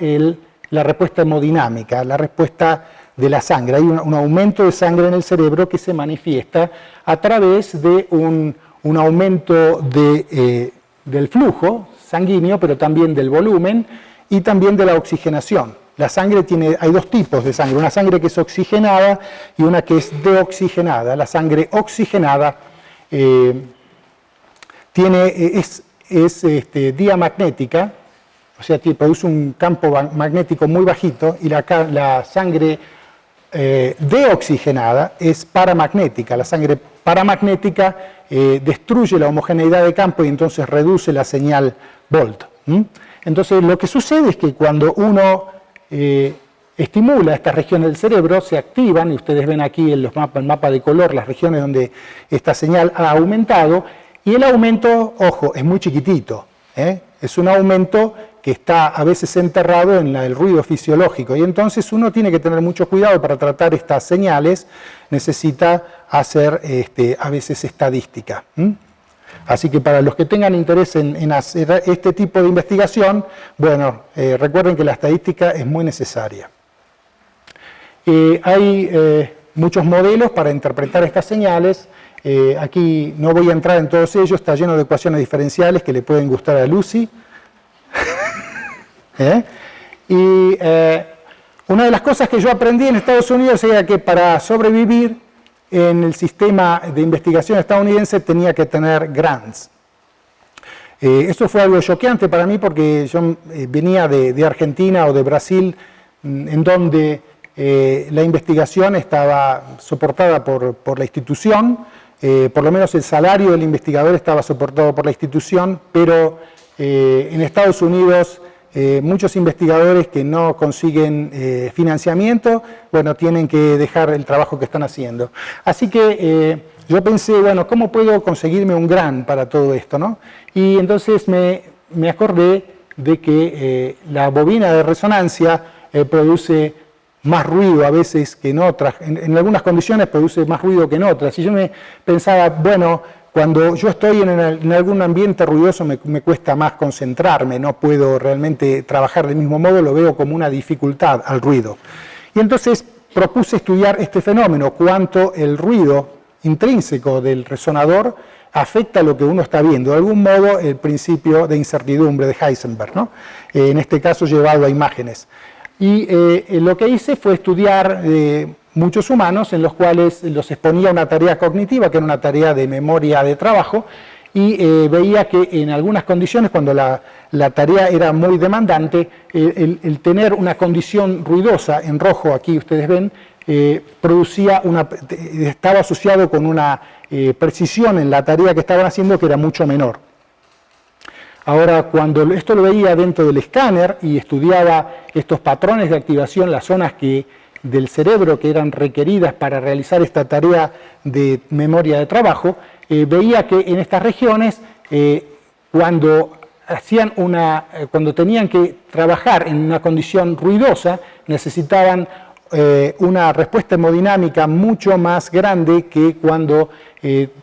la respuesta hemodinámica, la respuesta de la sangre. Hay un aumento de sangre en el cerebro que se manifiesta a través de un aumento del flujo sanguíneo, pero también del volumen y también de la oxigenación. La sangre hay dos tipos de sangre, una sangre que es oxigenada y una que es deoxigenada. La sangre oxigenada es diamagnética, o sea, produce un campo magnético muy bajito, y la sangre deoxigenada es paramagnética. La sangre paramagnética destruye la homogeneidad de campo y entonces reduce la señal Bolt. Entonces lo que sucede es que cuando uno estimula estas regiones del cerebro, se activan, y ustedes ven aquí en el mapa de color las regiones donde esta señal ha aumentado, y el aumento, ojo, es muy chiquitito, es un aumento que está a veces enterrado en el ruido fisiológico, y entonces uno tiene que tener mucho cuidado para tratar estas señales, necesita hacer a veces estadística. Así que para los que tengan interés en hacer este tipo de investigación, bueno, recuerden que la estadística es muy necesaria. Hay muchos modelos para interpretar estas señales. Aquí no voy a entrar en todos ellos, está lleno de ecuaciones diferenciales que le pueden gustar a Lucy. Y una de las cosas que yo aprendí en Estados Unidos era que para sobrevivir en el sistema de investigación estadounidense tenía que tener grants. Eso fue algo choqueante para mí porque yo venía de Argentina o de Brasil, en donde la investigación estaba soportada por la institución, por lo menos el salario del investigador estaba soportado por la institución, pero en Estados Unidos muchos investigadores que no consiguen financiamiento, bueno, tienen que dejar el trabajo que están haciendo. Así que yo pensé, bueno, ¿cómo puedo conseguirme un grant para todo esto, ¿no? Y entonces me acordé de que la bobina de resonancia produce más ruido a veces que en otras, en algunas condiciones produce más ruido que en otras. Y yo me pensaba, bueno, cuando yo estoy en algún ambiente ruidoso me cuesta más concentrarme, no puedo realmente trabajar del mismo modo, lo veo como una dificultad al ruido. Y entonces propuse estudiar este fenómeno, cuánto el ruido intrínseco del resonador afecta a lo que uno está viendo, de algún modo el principio de incertidumbre de Heisenberg, ¿no? En este caso llevado a imágenes. Y lo que hice fue estudiar muchos humanos en los cuales los exponía a una tarea cognitiva, que era una tarea de memoria de trabajo, y veía que en algunas condiciones, cuando la tarea era muy demandante, el tener una condición ruidosa, en rojo aquí ustedes ven, estaba asociado con una precisión en la tarea que estaban haciendo que era mucho menor. Ahora, cuando esto lo veía dentro del escáner y estudiaba estos patrones de activación, las zonas del cerebro que eran requeridas para realizar esta tarea de memoria de trabajo, veía que en estas regiones, cuando tenían que trabajar en una condición ruidosa, necesitaban una respuesta hemodinámica mucho más grande que cuando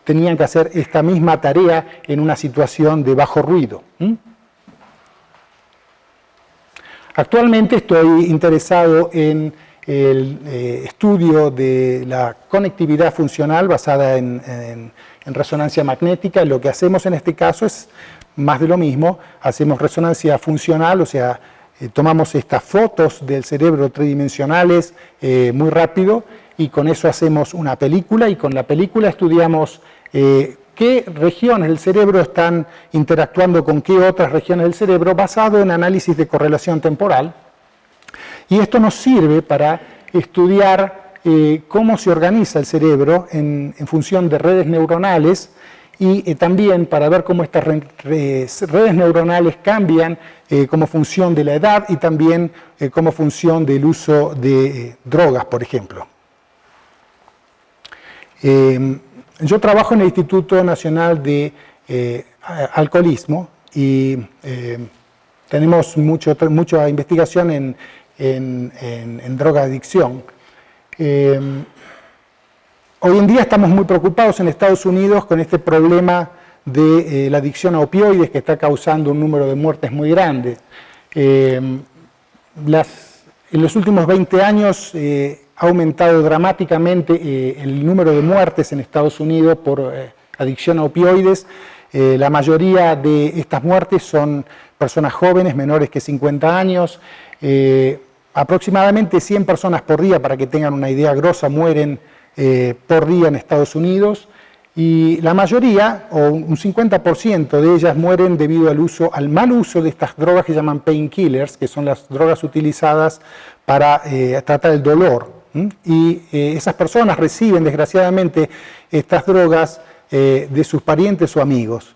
tenían que hacer esta misma tarea en una situación de bajo ruido. Actualmente estoy interesado en el estudio de la conectividad funcional basada en resonancia magnética. Lo que hacemos en este caso es más de lo mismo, hacemos resonancia funcional, o sea, tomamos estas fotos del cerebro tridimensionales muy rápido y con eso hacemos una película y con la película estudiamos qué regiones del cerebro están interactuando con qué otras regiones del cerebro basado en análisis de correlación temporal. Y esto nos sirve para estudiar cómo se organiza el cerebro en función de redes neuronales y también para ver cómo estas redes neuronales cambian como función de la edad y también como función del uso de drogas, por ejemplo. Yo trabajo en el Instituto Nacional de Alcoholismo y tenemos mucha investigación en drogadicción. Hoy en día estamos muy preocupados en Estados Unidos con este problema de la adicción a opioides que está causando un número de muertes muy grande. En los últimos 20 años ha aumentado dramáticamente el número de muertes en Estados Unidos por adicción a opioides. La mayoría de estas muertes son personas jóvenes, menores que 50 años. Aproximadamente 100 personas por día, para que tengan una idea grosa, mueren por día en Estados Unidos. Y la mayoría, o un 50% de ellas, mueren debido al mal uso de estas drogas que llaman painkillers, que son las drogas utilizadas para tratar el dolor. Y esas personas reciben, desgraciadamente, estas drogas de sus parientes o amigos.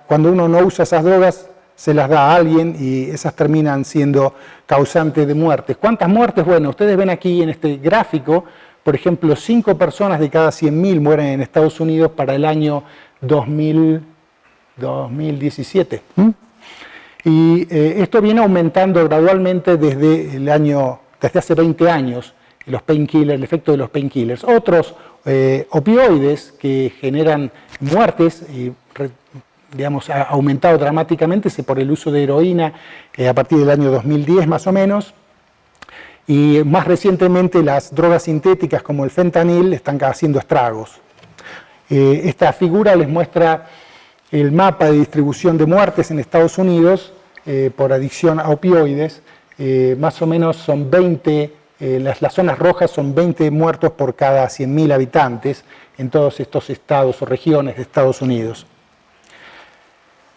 Cuando uno no usa esas drogas, se las da a alguien y esas terminan siendo causantes de muertes. ¿Cuántas muertes? Bueno, ustedes ven aquí en este gráfico, por ejemplo, 5 personas de cada 100.000 mueren en Estados Unidos para el año 2017. Y esto viene aumentando gradualmente desde hace 20 años, el efecto de los painkillers. Otros opioides que generan muertes, ha aumentado dramáticamente por el uso de heroína a partir del año 2010 más o menos. Y más recientemente las drogas sintéticas como el fentanil están haciendo estragos. Esta figura les muestra el mapa de distribución de muertes en Estados Unidos por adicción a opioides. Más o menos son 20, las zonas rojas son 20 muertos por cada 100.000 habitantes en todos estos estados o regiones de Estados Unidos.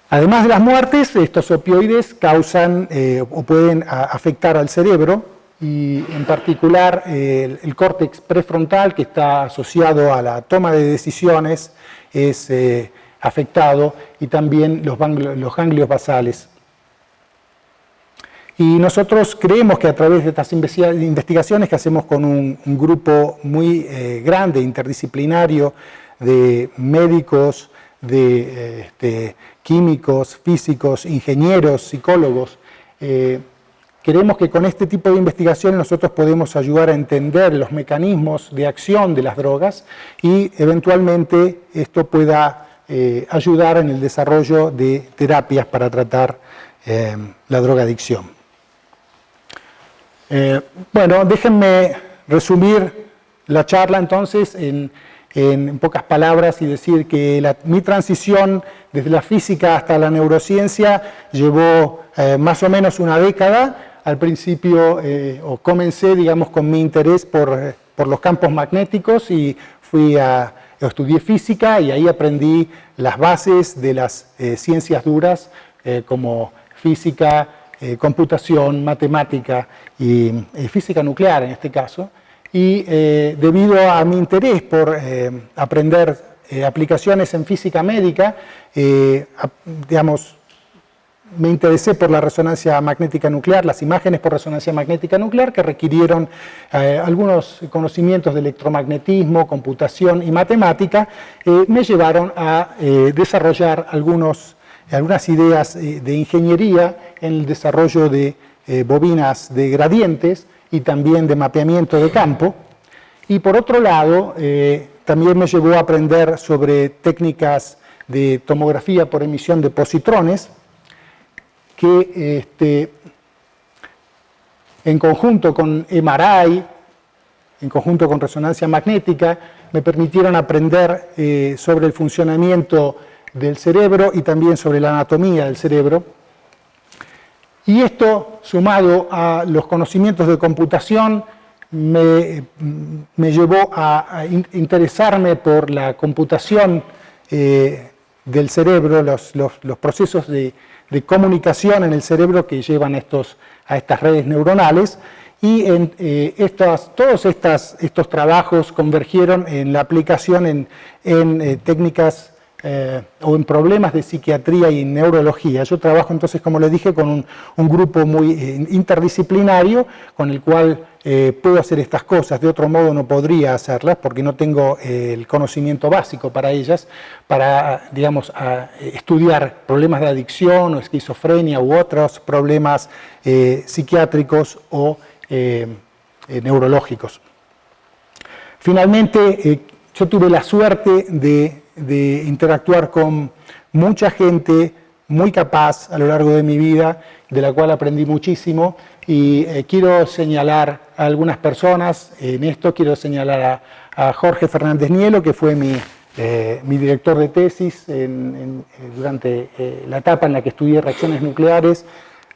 Además de las muertes, estos opioides causan o pueden afectar al cerebro. y en particular el córtex prefrontal, que está asociado a la toma de decisiones, es afectado, y también los ganglios basales. Y nosotros creemos que a través de estas investigaciones que hacemos con un grupo muy grande, interdisciplinario, de médicos, de químicos, físicos, ingenieros, psicólogos, creemos que con este tipo de investigación nosotros podemos ayudar a entender los mecanismos de acción de las drogas y eventualmente esto pueda ayudar en el desarrollo de terapias para tratar la drogadicción. Bueno, déjenme resumir la charla entonces en pocas palabras y decir que mi transición desde la física hasta la neurociencia llevó más o menos una década. Al principio comencé, digamos, con mi interés por los campos magnéticos y estudié física y ahí aprendí las bases de las ciencias duras como física, computación, matemática y física nuclear en este caso. Y debido a mi interés por aprender aplicaciones en física médica, digamos, me interesé por la resonancia magnética nuclear, las imágenes por resonancia magnética nuclear que requirieron algunos conocimientos de electromagnetismo, computación y matemática, me llevaron a desarrollar algunas ideas de ingeniería en el desarrollo de bobinas de gradientes y también de mapeamiento de campo. Y por otro lado, también me llevó a aprender sobre técnicas de tomografía por emisión de positrones, que en conjunto con MRI, en conjunto con resonancia magnética, me permitieron aprender sobre el funcionamiento del cerebro y también sobre la anatomía del cerebro. Y esto, sumado a los conocimientos de computación, me llevó a interesarme por la computación del cerebro, los procesos de comunicación en el cerebro que llevan a estas redes neuronales. Y todos estos trabajos convergieron en la aplicación en técnicas o en problemas de psiquiatría y neurología. Yo trabajo entonces, como les dije, con un grupo muy interdisciplinario con el cual puedo hacer estas cosas. De otro modo no podría hacerlas porque no tengo el conocimiento básico para ellas, para, digamos, estudiar problemas de adicción o esquizofrenia u otros problemas psiquiátricos o neurológicos. Finalmente, yo tuve la suerte de interactuar con mucha gente muy capaz a lo largo de mi vida, de la cual aprendí muchísimo, y quiero señalar a algunas personas. En esto quiero señalar a Jorge Fernández Nielo, que fue mi director de tesis durante la etapa en la que estudié reacciones nucleares,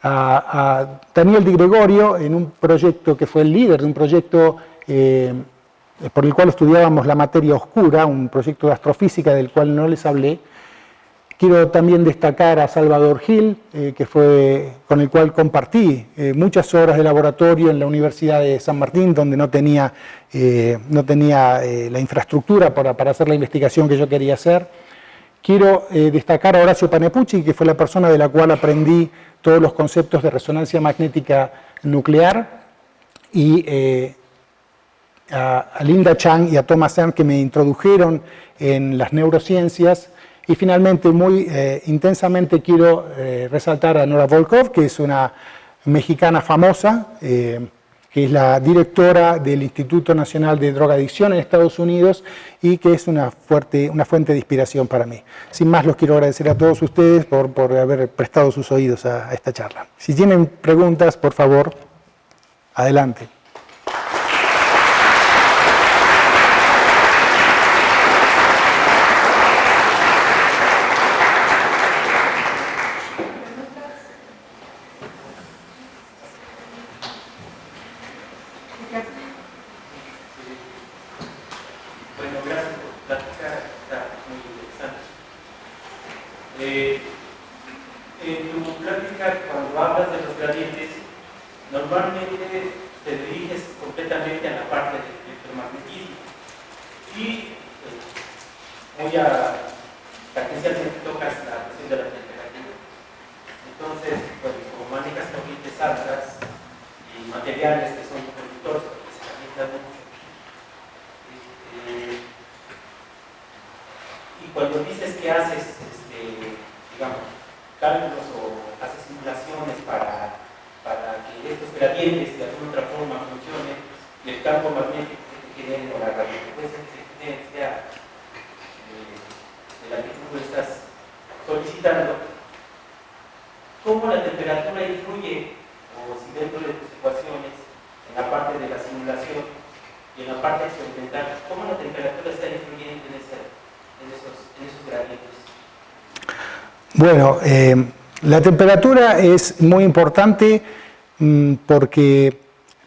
a Daniel Di Gregorio, en un proyecto que fue el líder de un proyecto por el cual estudiábamos la materia oscura, un proyecto de astrofísica del cual no les hablé. Quiero también destacar a Salvador Gil, con el cual compartí muchas horas de laboratorio en la Universidad de San Martín, donde no tenía la infraestructura para hacer la investigación que yo quería hacer. Quiero destacar a Horacio Panepucci, que fue la persona de la cual aprendí todos los conceptos de resonancia magnética nuclear, y a Linda Chang y a Thomas Ernst, que me introdujeron en las neurociencias. Y finalmente, muy intensamente quiero resaltar a Nora Volkov, que es una mexicana famosa, que es la directora del Instituto Nacional de Drogadicción en Estados Unidos y que es una fuente de inspiración para mí. Sin más, los quiero agradecer a todos ustedes por haber prestado sus oídos a esta charla. Si tienen preguntas, por favor, adelante. En tu plática, cuando hablas de los gradientes, normalmente te diriges completamente a la parte del electromagnetismo. Y tangencialmente tocas la cuestión de la temperatura. Entonces, bueno, como manejas corrientes altas y materiales que son conductores, porque se calientan mucho. Y cuando dices que haces, digamos, cálculos o haces simulaciones para que estos gradientes de alguna otra forma funcionen, y el campo magnético que te genere o la radiofrecuencia que se genere sea de la que tú estás solicitando, ¿cómo la temperatura influye, o si dentro de tus ecuaciones, en la parte de la simulación y en la parte experimental, cómo la temperatura está influyendo en esos gradientes? Bueno, la temperatura es muy importante porque,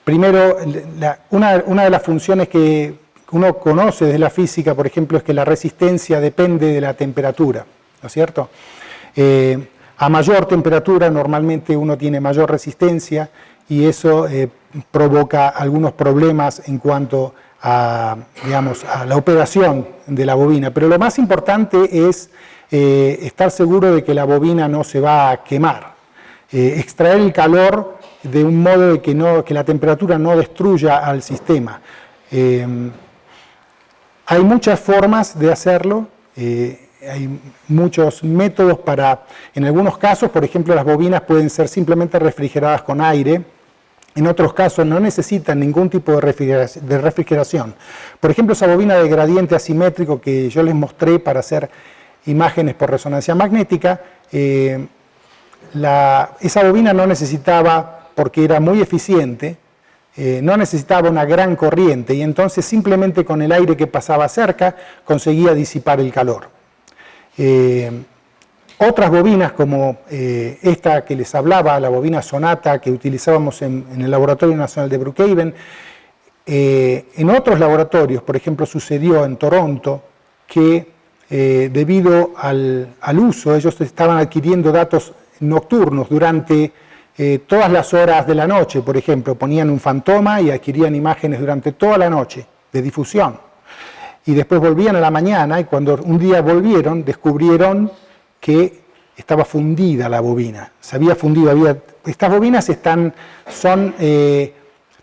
primero, una de las funciones que uno conoce desde la física, por ejemplo, es que la resistencia depende de la temperatura, ¿no es cierto? A mayor temperatura normalmente uno tiene mayor resistencia y eso provoca algunos problemas en cuanto a, digamos, a la operación de la bobina. Pero lo más importante es estar seguro de que la bobina no se va a quemar. Extraer el calor de un modo de que la temperatura no destruya al sistema. Hay muchas formas de hacerlo, hay muchos métodos para, en algunos casos, por ejemplo, las bobinas pueden ser simplemente refrigeradas con aire, en otros casos no necesitan ningún tipo de refrigeración. Por ejemplo, esa bobina de gradiente asimétrico que yo les mostré para hacer imágenes por resonancia magnética, esa bobina no necesitaba, porque era muy eficiente, no necesitaba una gran corriente y entonces simplemente con el aire que pasaba cerca conseguía disipar el calor. Otras bobinas como esta que les hablaba, la bobina Sonata que utilizábamos en el Laboratorio Nacional de Brookhaven, en otros laboratorios, por ejemplo sucedió en Toronto que debido al uso, ellos estaban adquiriendo datos nocturnos durante todas las horas de la noche, por ejemplo, ponían un fantoma y adquirían imágenes durante toda la noche de difusión. Y después volvían a la mañana y cuando un día volvieron, descubrieron que estaba fundida la bobina. Se había fundido. Estas bobinas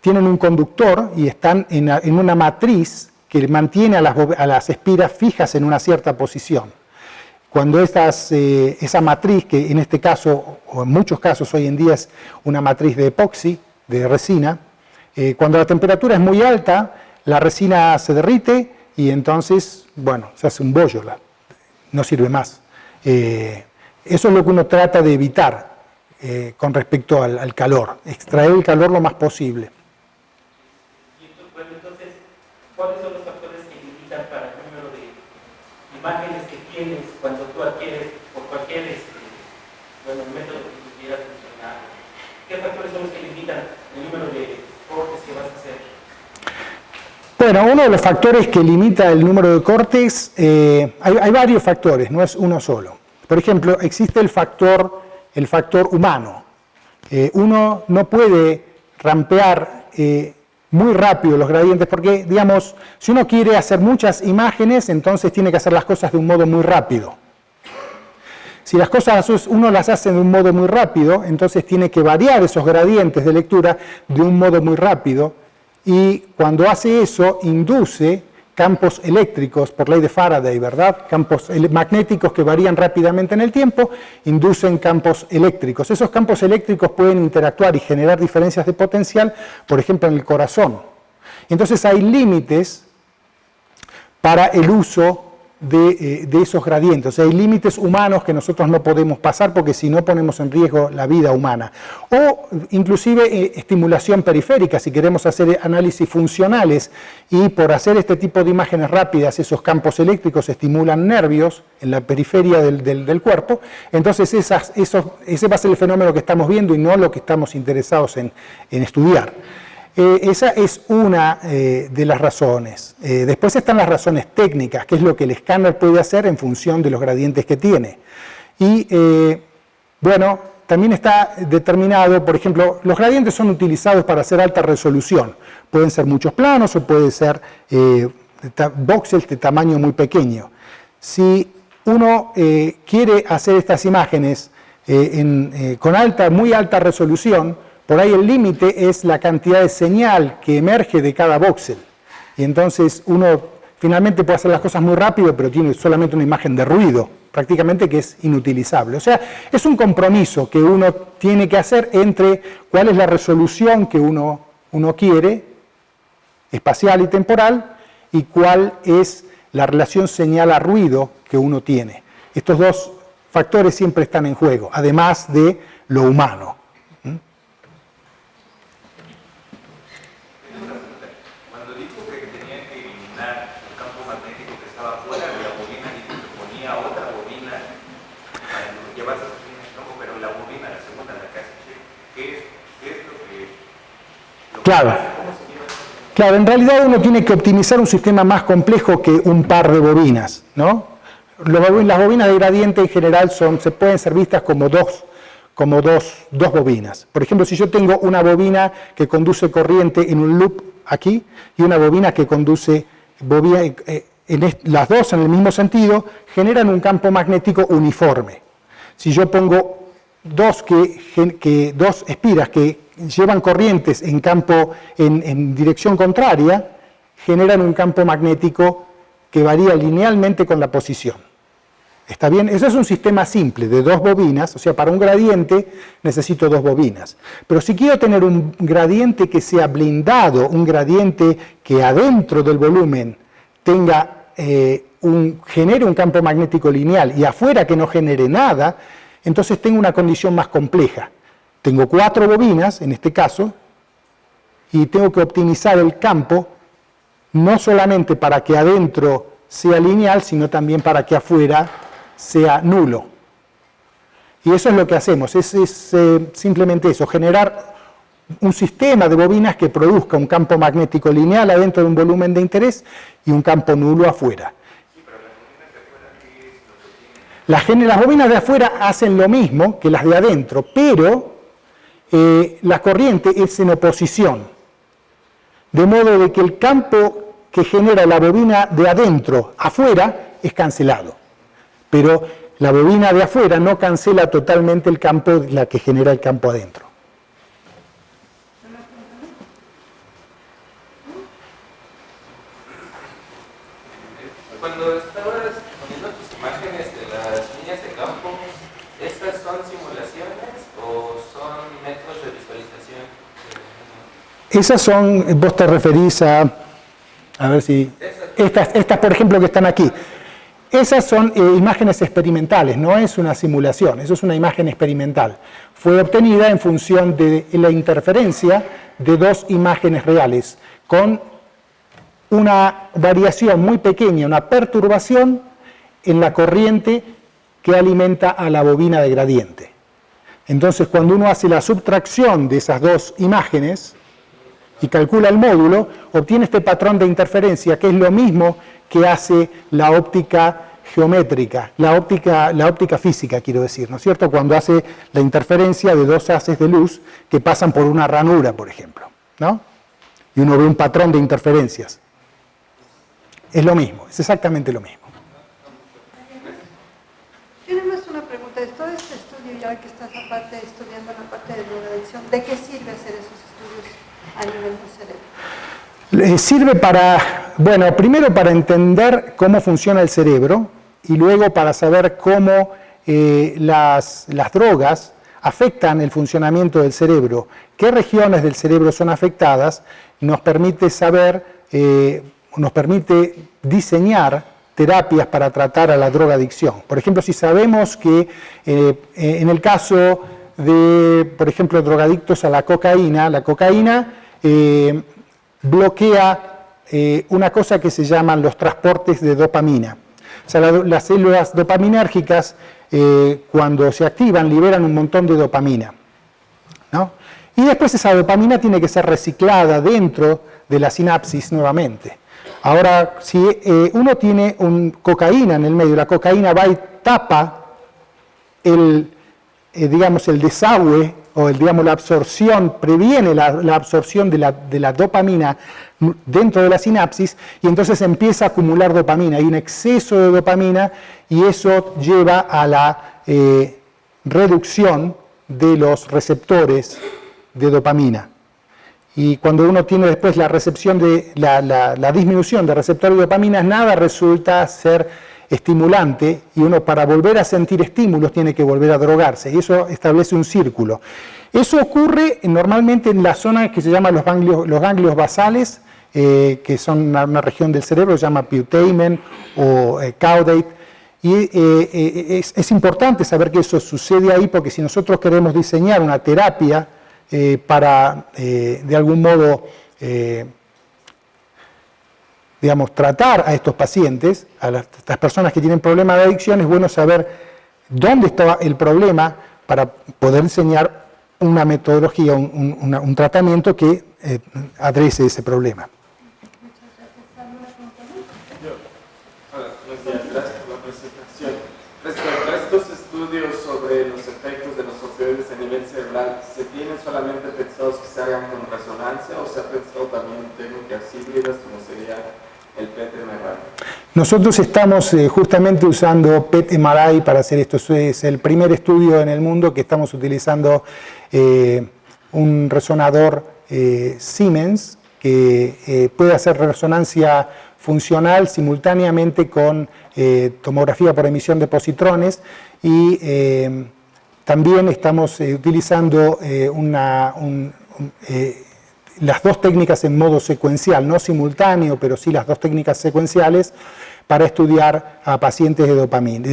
tienen un conductor y están en una matriz que mantiene a las espiras fijas en una cierta posición. Cuando esa matriz, que en este caso, o en muchos casos hoy en día es una matriz de epoxi, de resina, cuando la temperatura es muy alta, la resina se derrite y entonces, bueno, se hace un bollo, no sirve más. Eso es lo que uno trata de evitar con respecto al calor, extraer el calor lo más posible. Bueno, entonces, ¿cuáles son los factores que limitan para el número de imágenes que tienes cuando tú adquieres por cualquier método que tú quieras funcionar? ¿Qué factores son los que limitan el número de cortes que vas a hacer? Bueno, uno de los factores que limita el número de cortes, hay varios factores, no es uno solo. Por ejemplo, existe el factor humano. Uno no puede rampear muy rápido los gradientes porque, digamos, si uno quiere hacer muchas imágenes, entonces tiene que hacer las cosas de un modo muy rápido. Si las cosas uno las hace de un modo muy rápido, entonces tiene que variar esos gradientes de lectura de un modo muy rápido y cuando hace eso induce campos eléctricos por ley de Faraday, ¿verdad? Campos magnéticos que varían rápidamente en el tiempo, inducen campos eléctricos. Esos campos eléctricos pueden interactuar y generar diferencias de potencial, por ejemplo, en el corazón. Entonces hay límites para el uso de esos gradientes. O sea, hay límites humanos que nosotros no podemos pasar porque si no ponemos en riesgo la vida humana. O inclusive estimulación periférica, si queremos hacer análisis funcionales y por hacer este tipo de imágenes rápidas, esos campos eléctricos estimulan nervios en la periferia del cuerpo, entonces ese va a ser el fenómeno que estamos viendo y no lo que estamos interesados en estudiar. Esa es una de las razones. Después están las razones técnicas, que es lo que el escáner puede hacer en función de los gradientes que tiene. Y bueno, también está determinado, por ejemplo, los gradientes son utilizados para hacer alta resolución. Pueden ser muchos planos o puede ser voxels de tamaño muy pequeño. Si uno quiere hacer estas imágenes con muy alta resolución, por ahí el límite es la cantidad de señal que emerge de cada voxel. Y entonces uno finalmente puede hacer las cosas muy rápido, pero tiene solamente una imagen de ruido, prácticamente que es inutilizable. O sea, es un compromiso que uno tiene que hacer entre cuál es la resolución que uno quiere, espacial y temporal, y cuál es la relación señal a ruido que uno tiene. Estos dos factores siempre están en juego, además de lo humano. Cuando dijo que tenía que eliminar el campo magnético que estaba fuera de la bobina y que se ponía otra bobina, llevas a el campo, pero la bobina, la segunda, la que hace check, ¿qué es lo que Claro. Claro, en realidad uno tiene que optimizar un sistema más complejo que un par de bobinas, ¿no? Las bobinas de gradiente en general se pueden ser vistas como dos bobinas. Por ejemplo, si yo tengo una bobina que conduce corriente en un loop aquí y una bobina que conduce las dos en el mismo sentido, generan un campo magnético uniforme. Si yo pongo dos espiras que llevan corrientes en dirección contraria, generan un campo magnético que varía linealmente con la posición. ¿Está bien? Eso es un sistema simple de dos bobinas, o sea, para un gradiente necesito dos bobinas. Pero si quiero tener un gradiente que sea blindado, un gradiente que adentro del volumen genere un campo magnético lineal y afuera que no genere nada, entonces tengo una condición más compleja. Tengo 4 bobinas, en este caso, y tengo que optimizar el campo no solamente para que adentro sea lineal, sino también para que afuera sea nulo. Y eso es lo que hacemos, es simplemente eso, generar un sistema de bobinas que produzca un campo magnético lineal adentro de un volumen de interés y un campo nulo afuera. Las bobinas de afuera hacen lo mismo que las de adentro, pero la corriente es en oposición. De modo de que el campo que genera la bobina de adentro afuera es cancelado. Pero la bobina de afuera no cancela totalmente el campo, la que genera el campo adentro. Cuando estabas poniendo tus imágenes de las líneas de campo, ¿estas son simulaciones o son métodos de visualización? Esas son, vos te referís a ver si, estas por ejemplo que están aquí. Esas son imágenes experimentales, no es una simulación, eso es una imagen experimental. Fue obtenida en función de la interferencia de dos imágenes reales, con una variación muy pequeña, una perturbación en la corriente que alimenta a la bobina de gradiente. Entonces, cuando uno hace la subtracción de esas dos imágenes y calcula el módulo, obtiene este patrón de interferencia, que es lo mismo que hace la óptica geométrica, la óptica física, quiero decir, ¿no es cierto? Cuando hace la interferencia de dos haces de luz que pasan por una ranura, por ejemplo, ¿no? Y uno ve un patrón de interferencias. Es lo mismo, es exactamente lo mismo. Yo nada más una pregunta, de todo este estudio, ya que estás estudiando la parte de drogadicción, ¿de qué sirve hacer esos estudios a nivel del cerebro? Sirve para, primero para entender cómo funciona el cerebro y luego para saber cómo las drogas afectan el funcionamiento del cerebro. ¿Qué regiones del cerebro son afectadas? Nos permite saber, nos permite diseñar terapias para tratar a la drogadicción. Por ejemplo, si sabemos que en el caso de, por ejemplo, drogadictos a la cocaína bloquea una cosa que se llaman los transportes de dopamina. O sea, las células dopaminérgicas, cuando se activan, liberan un montón de dopamina, ¿no? Y después esa dopamina tiene que ser reciclada dentro de la sinapsis nuevamente. Ahora, si uno tiene cocaína en el medio, la cocaína va y tapa digamos, el desagüe o digamos, la absorción, previene la absorción de la dopamina dentro de la sinapsis y entonces empieza a acumular dopamina. Hay un exceso de dopamina y eso lleva a la reducción de los receptores de dopamina. Y cuando uno tiene después la recepción de la disminución de receptores de dopamina, nada resulta ser estimulante y uno para volver a sentir estímulos tiene que volver a drogarse y eso establece un círculo. Eso ocurre normalmente en la zona que se llama los ganglios basales, que son una región del cerebro que se llama putamen o caudate. Y es importante saber que eso sucede ahí porque si nosotros queremos diseñar una terapia para de algún modo digamos, tratar a estos pacientes, a estas personas que tienen problemas de adicción, es bueno saber dónde está el problema para poder diseñar una metodología, un tratamiento que adrese ese problema. Buenos días, gracias por la presentación. Respecto a estos estudios sobre los efectos de los opioides a nivel cerebral, ¿se tienen solamente pensados que se hagan con resonancia o se ha pensado también en técnicas híbridas como sería el PET-MRI? Nosotros estamos justamente usando PET-MRI para hacer esto. Es el primer estudio en el mundo que estamos utilizando un resonador Siemens que puede hacer resonancia funcional simultáneamente con tomografía por emisión de positrones y también estamos utilizando las dos técnicas en modo secuencial, no simultáneo, pero sí las dos técnicas secuenciales para estudiar a pacientes de dopamina,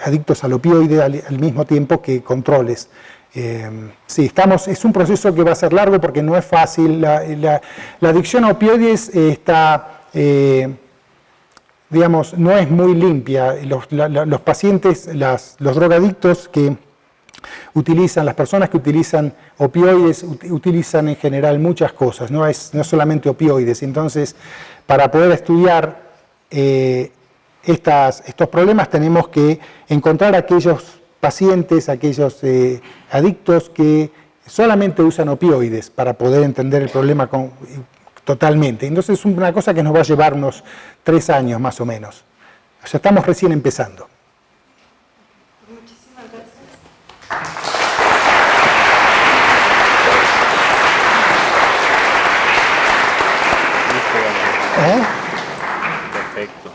adictos al opioide al mismo tiempo que controles. Sí, es un proceso que va a ser largo porque no es fácil. La adicción a opioides está, digamos, no es muy limpia. Los pacientes, los drogadictos que utilizan, las personas que utilizan opioides, utilizan en general muchas cosas, no es solamente opioides. Entonces, para poder estudiar estos problemas tenemos que encontrar aquellos pacientes, aquellos adictos que solamente usan opioides para poder entender el problema totalmente. Entonces es una cosa que nos va a llevar unos 3 años más o menos. O sea, estamos recién empezando. Muchísimas gracias. Perfecto.